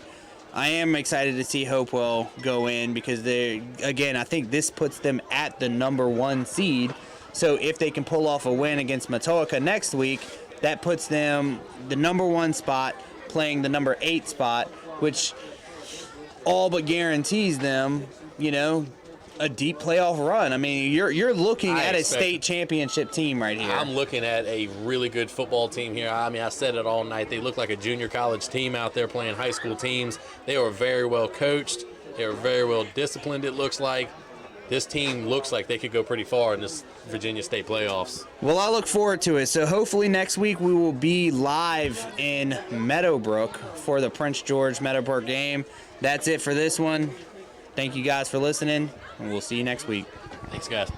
I am excited to see Hopewell go in because I think this puts them at the number 1 seed. So if they can pull off a win against Matoaka next week, that puts them the number 1 spot playing the number 8 spot, which all but guarantees them, you know, a deep playoff run. I mean, you're looking at a state championship team right here. I'm looking at a really good football team here. I mean, I said it all night. They look like a junior college team out there playing high school teams. They were very well coached. They were very well disciplined, it looks like. This team looks like they could go pretty far in this Virginia State playoffs. Well, I look forward to it. So hopefully next week we will be live in Meadowbrook for the Prince George Meadowbrook game. That's it for this one. Thank you guys for listening, and we'll see you next week. Thanks, guys.